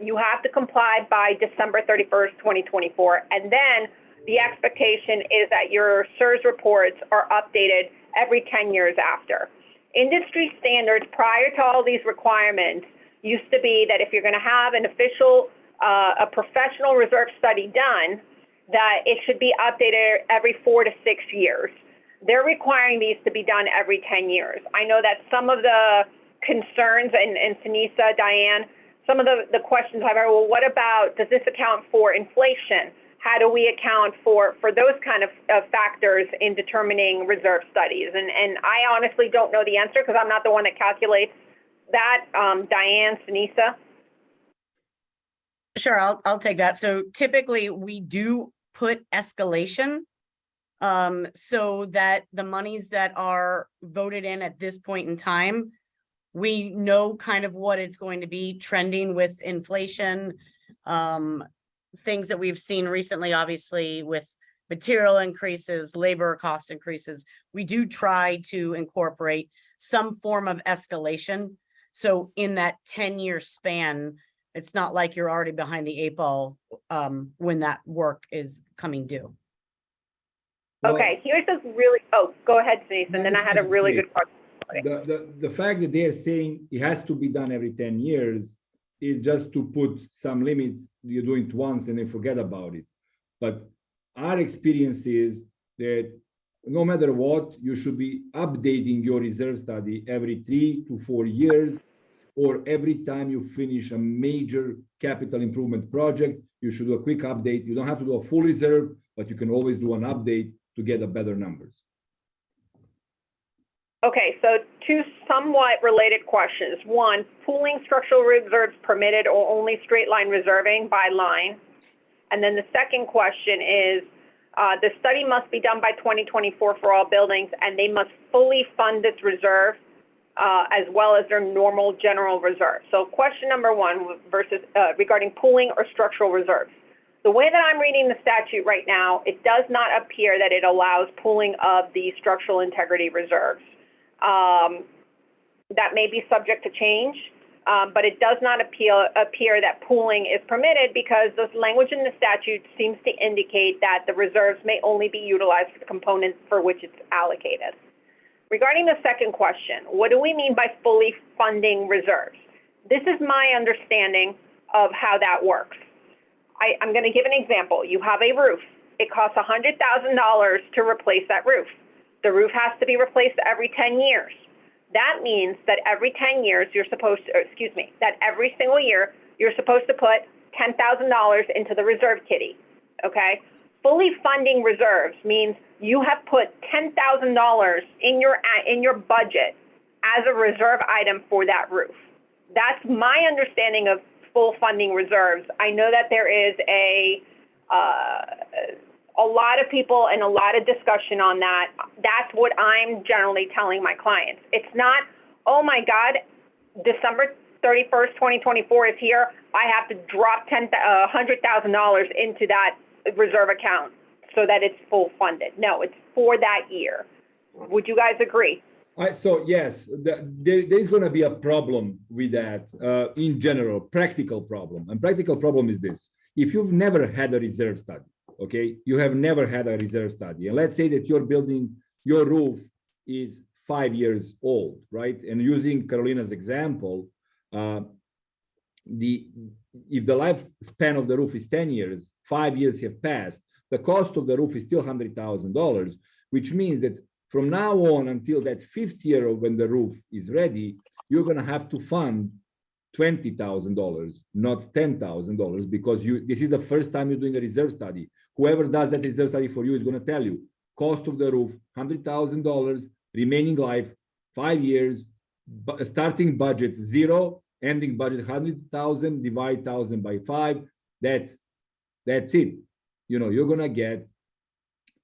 You have to comply by December 31st, 2024, and then the expectation is that your SERS reports are updated every 10 years after. Industry standards prior to all these requirements used to be that if you're going to have an official, a professional reserve study done, that it should be updated every 4 to 6 years. They're requiring these to be done every 10 years. I know that some of the concerns, and Sinisa, Diane, some of the questions I've heard, well, what about, does this account for inflation? How do we account for those kind of factors in determining reserve studies? And I honestly don't know the answer because I'm not the one that calculates that. Diane, Sinisa? sure, I'll take that. So typically we do put escalation so that the monies that are voted in at this point in time, we know kind of what it's going to be trending with inflation, things that we've seen recently, obviously with material increases, labor cost increases. We do try to incorporate some form of escalation. So in that 10-year span, it's not like you're already behind the 8 ball when that work is coming due. Okay, here's a really, go ahead, Denise, and then I had a really good question. The fact that they're saying it has to be done every 10 years is just to put some limits. You do it once and then forget about it. But our experience is that no matter what, you should be updating your reserve study every 3 to 4 years, or every time you finish a major capital improvement project, you should do a quick update. You don't have to do a full reserve, but you can always do an update to get a better numbers. Okay, so 2 somewhat related questions. 1, pooling structural reserves permitted or only straight line reserving by line? And then the second question is, the study must be done by 2024 for all buildings, and they must fully fund this reserve as well as their normal general reserve. So question number 1 versus regarding pooling or structural reserves. The way that I'm reading the statute right now, it does not appear that it allows pooling of the structural integrity reserves. That may be subject to change, but it does not appear that pooling is permitted because the language in the statute seems to indicate that the reserves may only be utilized for the component for which it's allocated. Regarding the second question, what do we mean by fully funding reserves? This is my understanding of how that works. I'm going to give an example. You have a roof. It costs $100,000 to replace that roof. The roof has to be replaced every 10 years. That means that every 10 years you're supposed to, that every single year you're supposed to put $10,000 into the reserve kitty, okay? Fully funding reserves means you have put $10,000 in your budget as a reserve item for that roof. That's my understanding of full funding reserves. I know that there is a lot of people and a lot of discussion on that. That's what I'm generally telling my clients. It's not, oh my God, December 31st, 2024 is here. I have to drop $100,000 into that reserve account so that it's full funded. No, it's for that year. Would you guys agree? So yes, there's going to be a problem with that in general, practical problem. And practical problem is this. If you've never had a reserve study, okay, you have never had a reserve study. And let's say that your building, your roof is 5 years old, right? And using Carolina's example, if the lifespan of the roof is 10 years, 5 years have passed, the cost of the roof is still $100,000, which means that from now on until that 5th year of when the roof is ready, you're going to have to fund $20,000, not $10,000, because this is the first time you're doing a reserve study. Whoever does that reserve study for you is going to tell you cost of the roof, $100,000, remaining life, 5 years, starting budget 0, ending budget 100,000, divide 1,000 by 5. That's it. You know, you're going to get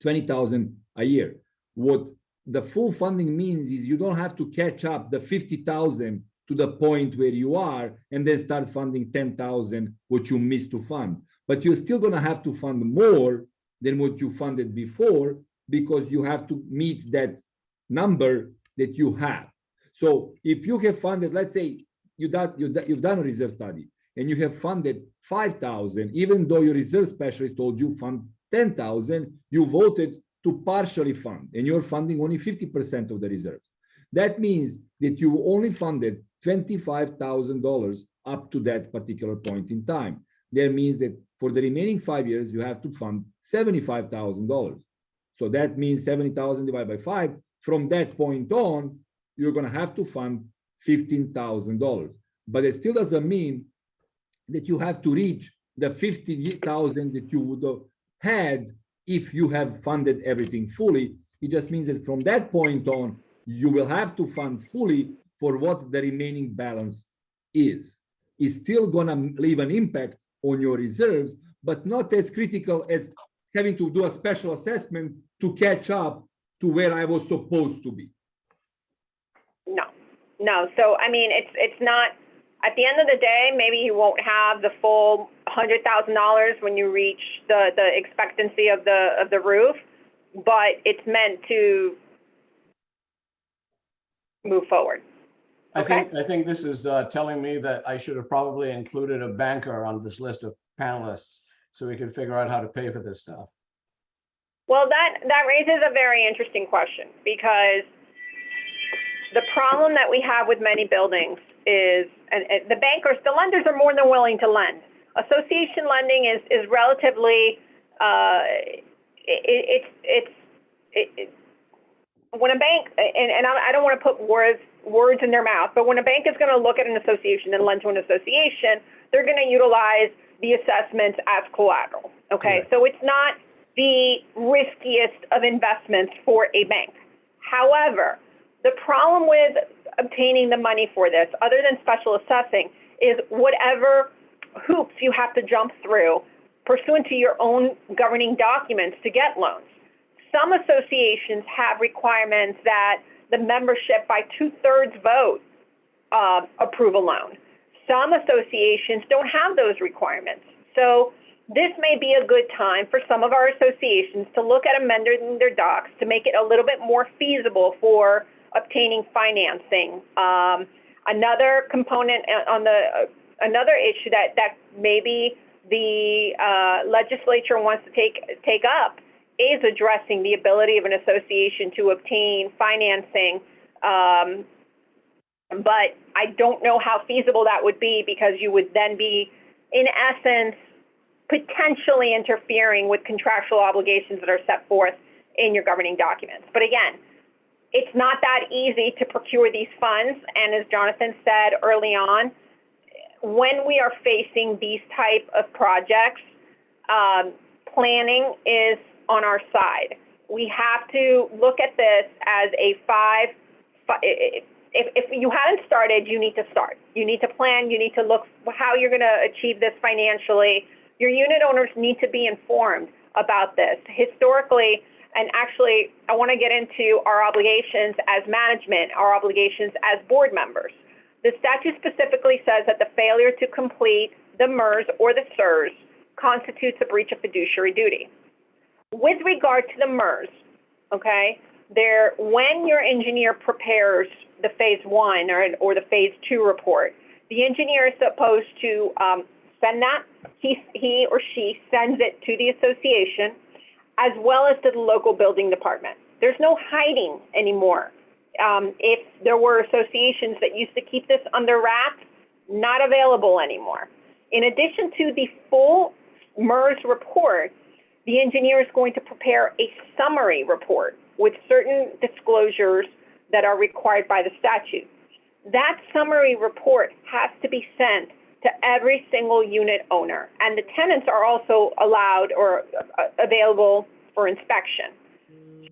20,000 a year. What the full funding means is you don't have to catch up the 50,000 to the point where you are and then start funding 10,000 what you missed to fund. But you're still going to have to fund more than what you funded before because you have to meet that number that you have. So if you have funded, let's say you've done a reserve study and you have funded 5,000, even though your reserve specialist told you fund 10,000, you voted to partially fund and you're funding only 50% of the reserves. That means that you only funded $25,000 up to that particular point in time. That means that for the remaining 5 years, you have to fund $75,000. So that means 70,000 divided by 5. From that point on, you're going to have to fund $15,000. But it still doesn't mean that you have to reach the 50,000 that you would have had if you have funded everything fully. It just means that from that point on, you will have to fund fully for what the remaining balance is. It's still going to leave an impact on your reserves, but not as critical as having to do a special assessment to catch up to where I was supposed to be. No. So, I mean, it's not, at the end of the day, maybe you won't have the full $100,000 when you reach the expectancy of the roof, but it's meant to move forward. Okay. I think this is telling me that I should have probably included a banker on this list of panelists so we could figure out how to pay for this stuff. Well, that raises a very interesting question, because the problem that we have with many buildings is, and the lenders are more than willing to lend. Association lending is relatively, when a bank, and I don't want to put words in their mouth, but when a bank is going to look at an association and lend to an association, they're going to utilize the assessments as collateral. Okay, so it's not the riskiest of investments for a bank. However, the problem with obtaining the money for this, other than special assessing, is whatever hoops you have to jump through pursuant to your own governing documents to get loans. Some associations have requirements that the membership by 2/3 vote approve a loan. Some associations don't have those requirements. So this may be a good time for some of our associations to look at amending their docs to make it a little bit more feasible for obtaining financing. Another component on another issue that maybe the legislature wants to take up is addressing the ability of an association to obtain financing. But I don't know how feasible that would be, because you would then be, in essence, potentially interfering with contractual obligations that are set forth in your governing documents. But again, it's not that easy to procure these funds. And as Jonathan said early on, when we are facing these type of projects, planning is on our side. We have to look at this as a if you haven't started, you need to start. You need to plan, you need to look how you're going to achieve this financially. Your unit owners need to be informed about this. Historically, and actually, I want to get into our obligations as management, our obligations as board members. The statute specifically says that the failure to complete the MERS or the SERS constitutes a breach of fiduciary duty. With regard to the MERS, okay, when your engineer prepares the phase 1 or the phase 2 report, the engineer is supposed to send that, he or she sends it to the association as well as to the local building department. There's no hiding anymore. If there were associations that used to keep this under wraps, not available anymore. In addition to the full MERS report, the engineer is going to prepare a summary report with certain disclosures that are required by the statute. That summary report has to be sent to every single unit owner, and the tenants are also allowed or available for inspection.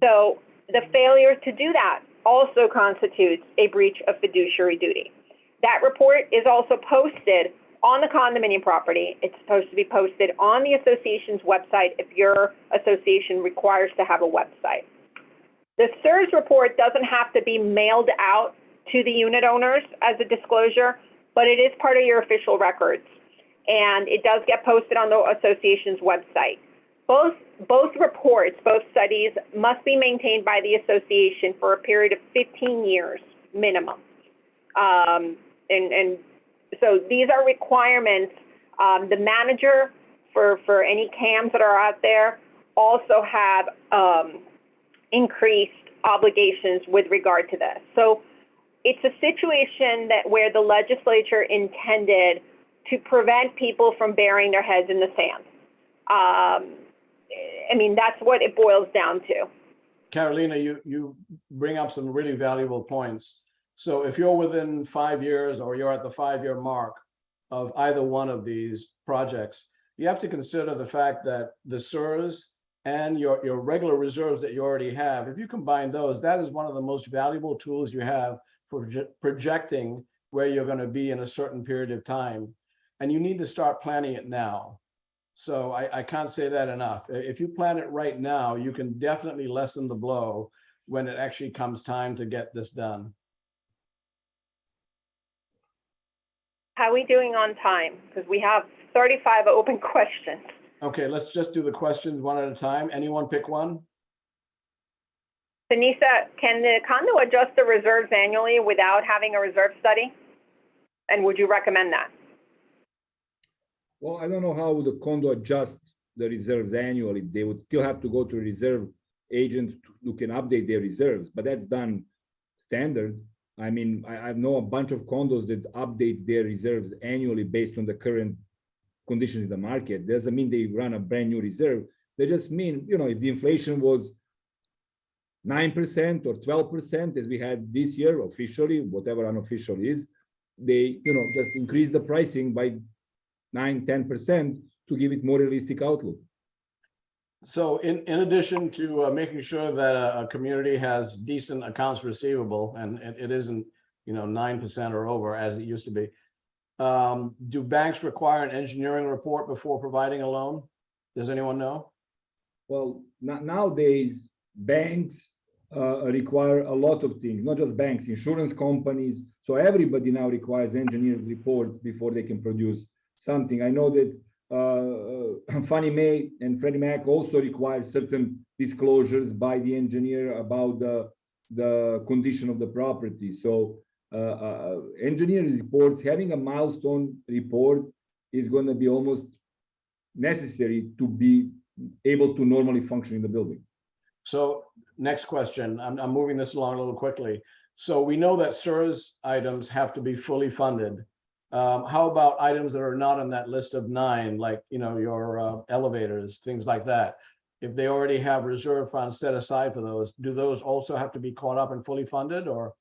So the failure to do that also constitutes a breach of fiduciary duty. That report is also posted on the condominium property. It's supposed to be posted on the association's website if your association requires to have a website. The SERS report doesn't have to be mailed out to the unit owners as a disclosure, but it is part of your official records, and it does get posted on the association's website. Both reports, both studies, must be maintained by the association for a period of 15 years minimum. And so these are requirements. The manager for any CAMs that are out there also have increased obligations with regard to this. So it's a situation where the legislature intended to prevent people from burying their heads in the sand. I mean, that's what it boils down to. Carolina, you bring up some really valuable points. So if you're within 5 years or you're at the 5-year mark of either one of these projects, you have to consider the fact that the SERS and your regular reserves that you already have, if you combine those, that is one of the most valuable tools you have for projecting where you're going to be in a certain period of time. And you need to start planning it now. So I can't say that enough. If you plan it right now, you can definitely lessen the blow when it actually comes time to get this done. How are we doing on time? Because we have 35 open questions. Okay, let's just do the questions one at a time. Anyone pick one? Tanisa, can the condo adjust the reserves annually without having a reserve study? And would you recommend that? Well, I don't know how the condo adjust the reserves annually. They would still have to go to a reserve agent who can update their reserves, but that's done standard. I mean, I know a bunch of condos that update their reserves annually based on the current conditions in the market. Doesn't mean they run a brand new reserve. They just mean, you know, if the inflation was 9% or 12%, as we had this year officially, whatever unofficial is, they, you know, just increase the pricing by 9–10% to give it more realistic outlook. So in addition to making sure that a community has decent accounts receivable and it isn't, you know, 9% or over as it used to be, do banks require an engineering report before providing a loan? Does anyone know? Well, nowadays, banks require a lot of things, not just banks, insurance companies. So everybody now requires engineers reports before they can produce something. I know that Fannie Mae and Freddie Mac also require certain disclosures by the engineer about the condition of the property. So engineering reports, having a milestone report is going to be almost necessary to be able to normally function in the building. So next question, I'm moving this along a little quickly. So we know that SERS items have to be fully funded. How about items that are not on that list of 9, like, you know, your elevators, things like that? If they already have reserve funds set aside for those, do those also have to be caught up and fully funded, or?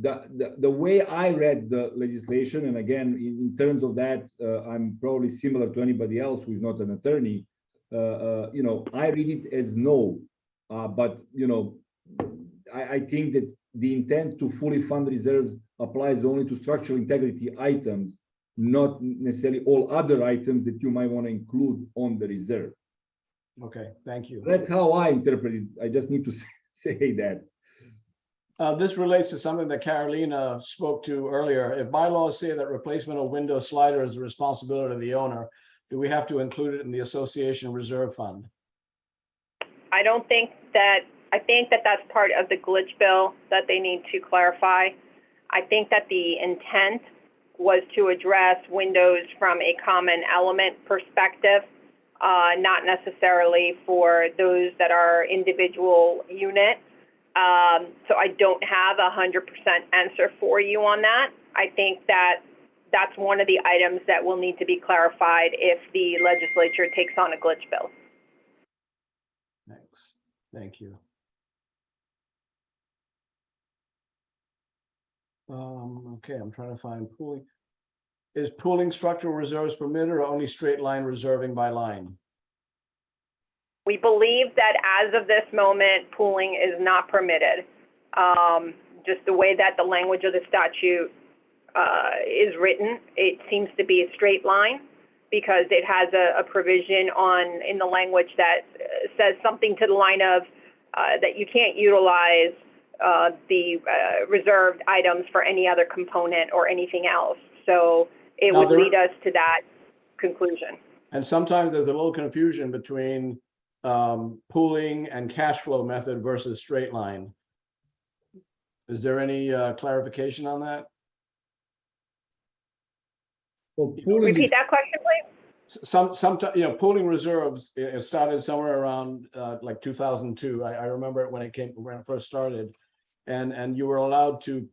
The way I read the legislation, and again, in terms of that, I'm probably similar to anybody else who's not an attorney. You know, I read it as no, but you know, I think that the intent to fully fund reserves applies only to structural integrity items, not necessarily all other items that you might want to include on the reserve. Okay, thank you. That's how I interpret it. I just need to say that. This relates to something that Carolina spoke to earlier. If bylaws say that replacement of window slider is the responsibility of the owner, do we have to include it in the association reserve fund? I think that that's part of the glitch bill that they need to clarify. I think that the intent was to address windows from a common element perspective, not necessarily for those that are individual units. So I don't have 100% answer for you on that. I think that that's one of the items that will need to be clarified if the legislature takes on a glitch bill. Thanks. Thank you. Okay, I'm trying to find pooling. Is pooling structural reserves permitted or only straight line reserving by line? We believe that as of this moment, pooling is not permitted. Just the way that the language of the statute is written, it seems to be a straight line because it has a provision in the language that says something to the line of that you can't utilize the reserved items for any other component or anything else. So it would lead us to that conclusion. And sometimes there's a little confusion between pooling and cash flow method versus straight line. Is there any clarification on that? Well, pooling, repeat that question, please. Sometimes, you know, pooling reserves, it started somewhere around like 2002. I remember it when it first started, and you were allowed to,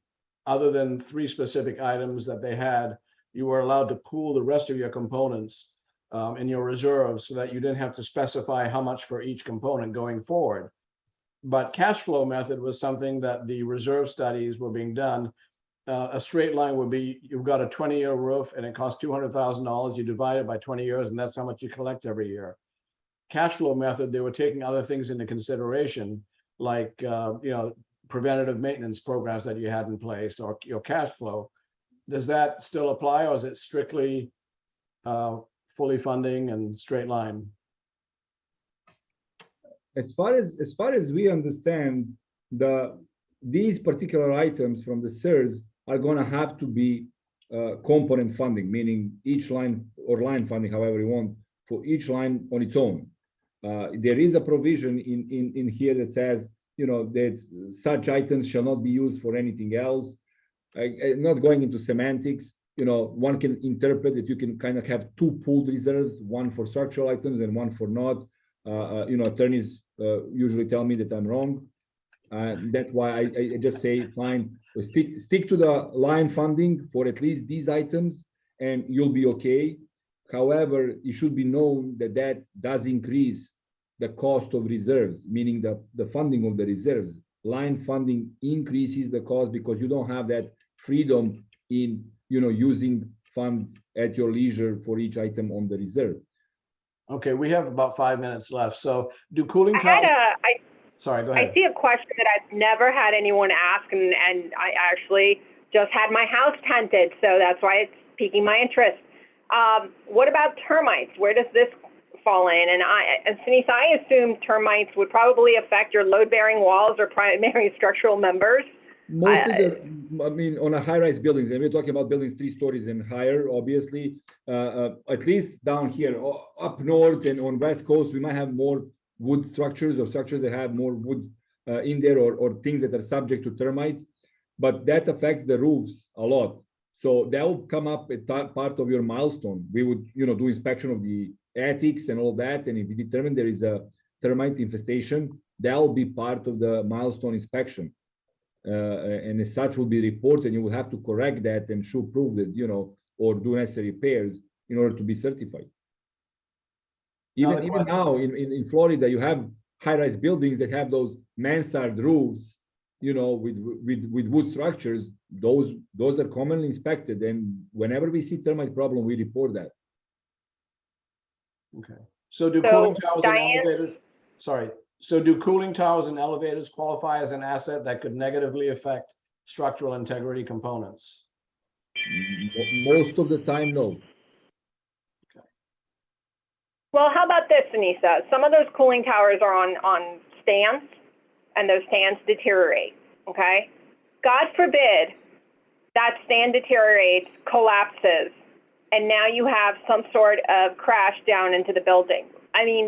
other than 3 specific items that they had, you were allowed to pool the rest of your components in your reserves so that you didn't have to specify how much for each component going forward. But cash flow method was something that the reserve studies were being done. A straight line would be, you've got a 20-year roof and it costs $200,000. You divide it by 20 years and that's how much you collect every year. Cash flow method, they were taking other things into consideration, like you know, preventative maintenance programs that you had in place or your cash flow. Does that still apply, or is it strictly fully funding and straight line? as far as we understand, these particular items from the SERS are going to have to be component funding, meaning each line or line funding, however you want, for each line on its own. There is a provision in here that says, you know, that such items shall not be used for anything else. Not going into semantics, you know, one can interpret that you can kind of have 2 pooled reserves, one for structural items and one for not. You know, attorneys usually tell me that I'm wrong. That's why I just say, fine, stick to the line funding for at least these items and you'll be okay. However, it should be known that that does increase the cost of reserves, meaning the funding of the reserves. Line funding increases the cost because you don't have that freedom in, you know, using funds at your leisure for each item on the reserve. Okay, we have about 5 minutes left. So do cooling towers? Sorry, go ahead. I see a question that I've never had anyone ask, and I actually just had my house tented, so that's why it's piquing my interest. What about termites? Where does this fall in? And Sinise, I assume termites would probably affect your load-bearing walls or primary structural members. Mostly, I mean, on a high-rise buildings, and we're talking about buildings 3 stories and higher, obviously, at least down here, up north and on West Coast, we might have more wood structures or structures that have more wood in there or things that are subject to termites. but that affects the roofs a lot. So that will come up as part of your milestone. We would, do inspection of the attics and all that. And if we determine there is a termite infestation, that will be part of the milestone inspection. And as such will be reported. You will have to correct that and show proof that, or do necessary repairs in order to be certified. Even now in Florida, you have high-rise buildings that have those mansard roofs, with wood structures. Those are commonly inspected, and whenever we see termite problem, we report that. Okay. So do cooling towers and elevators? Sorry. So do cooling towers and elevators qualify as an asset that could negatively affect structural integrity components? Most of the time, no. Well, how about this, Anissa? Some of those cooling towers are on stands, and those stands deteriorate, okay? God forbid that stand deteriorates, collapses, and now you have some sort of crash down into the building. I mean,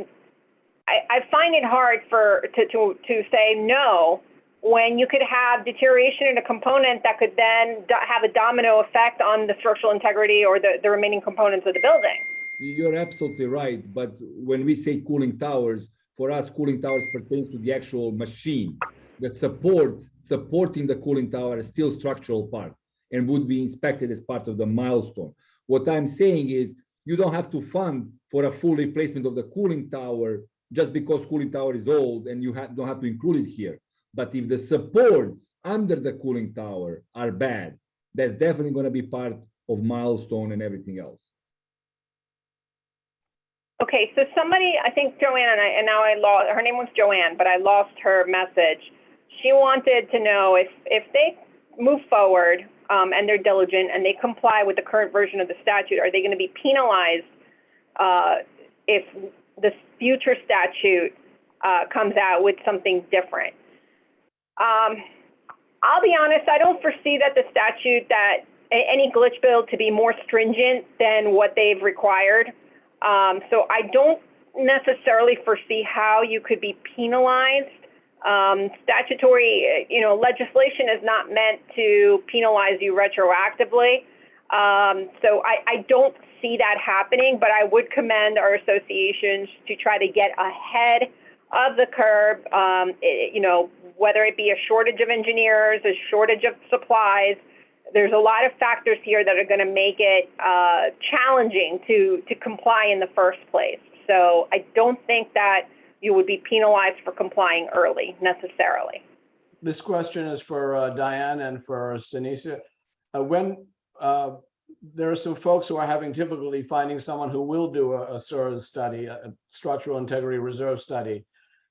I find it hard to say no when you could have deterioration in a component that could then have a domino effect on the structural integrity or the remaining components of the building. You're absolutely right. But when we say cooling towers, for us, cooling towers pertains to the actual machine. The supporting the cooling tower is still structural part and would be inspected as part of the milestone. What I'm saying is you don't have to fund for a full replacement of the cooling tower just because cooling tower is old and you don't have to include it here. But if the supports under the cooling tower are bad, that's definitely going to be part of milestone and everything else. Okay, so somebody, I think Joanne, and now I lost, her name was Joanne, but I lost her message. She wanted to know if they move forward and they're diligent and they comply with the current version of the statute, are they going to be penalized if the future statute comes out with something different? I'll be honest, I don't foresee that the statute, that any glitch bill to be more stringent than what they've required. So I don't necessarily foresee how you could be penalized. Statutory, legislation is not meant to penalize you retroactively. So I don't see that happening, but I would commend our associations to try to get ahead of the curve, whether it be a shortage of engineers, a shortage of supplies. There's a lot of factors here that are going to make it challenging to comply in the first place. So I don't think that you would be penalized for complying early necessarily. This question is for Diane and for Sinisa. When there are some folks who are having difficulty finding someone who will do a SIRS study, a structural integrity reserve study,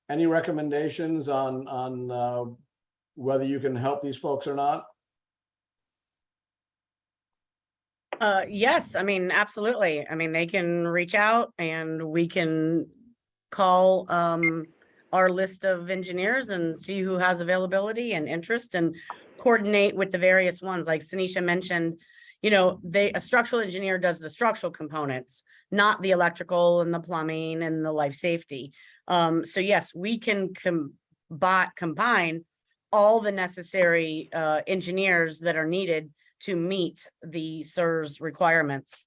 any recommendations on whether you can help these folks or not? Yes, I mean, absolutely. I mean, they can reach out and we can call our list of engineers and see who has availability and interest and coordinate with the various ones. Like Sinisha mentioned, a structural engineer does the structural components, not the electrical and the plumbing and the life safety. So yes, we can combine all the necessary engineers that are needed to meet the SIRS requirements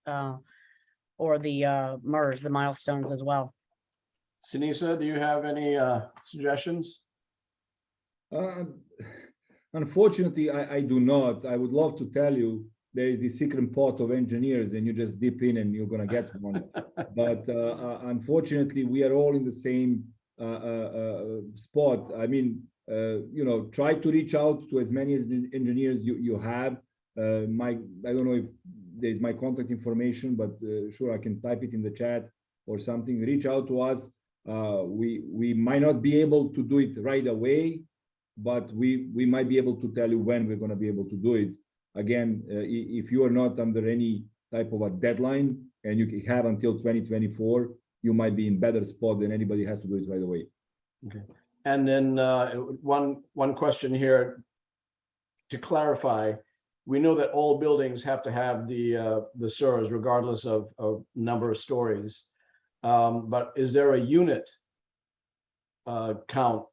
or the MERS, the milestones as well. Sinisa, do you have any suggestions? Unfortunately, I do not. I would love to tell you there is this secret pot of engineers and you just dip in and you're going to get one. But unfortunately, we are all in the same spot. I mean, try to reach out to as many engineers you have. I don't know if there's my contact information, but sure, I can type it in the chat or something. Reach out to us. We might not be able to do it right away, but we might be able to tell you when we're going to be able to do it. Again, if you are not under any type of a deadline and you have until 2024, you might be in better spot than anybody has to do it right away. Okay. And then one question here to clarify. We know that all buildings have to have the SIRS regardless of number of stories. But is there a unit count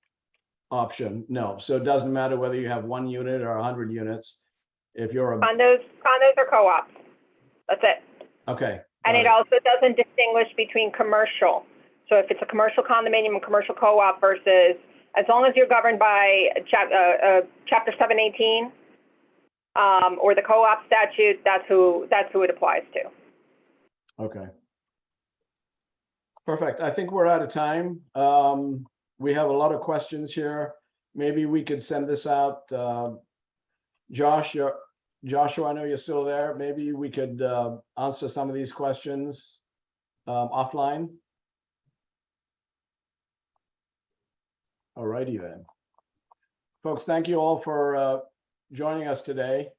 option, no. So it doesn't matter whether you have 1 unit or 100 units. If you're a, Condos or co-ops. That's it. okay. And got it also doesn't distinguish between commercial. So if it's a commercial condominium and commercial co-op versus, as long as you're governed by Chapter 718 or the co-op statute, that's who it applies to. Okay. Perfect. I think we're out of time. We have a lot of questions here. Maybe we could send this out. Joshua, I know you're still there. Maybe we could answer some of these questions offline. All righty then. Folks, thank you all for joining us today.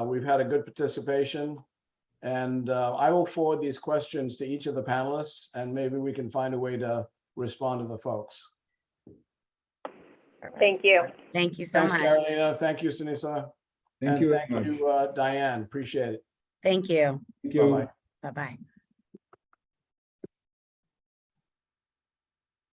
We've had a good participation, and I will forward these questions to each of the panelists, and maybe we can find a way to respond to the folks. Thank you. Thank you so Thanks, much. Carolina. Thank you, Sinisa. Thank And you very thank much. you, Diane. Appreciate it. Thank you. Thank you. Bye-bye. Bye-bye.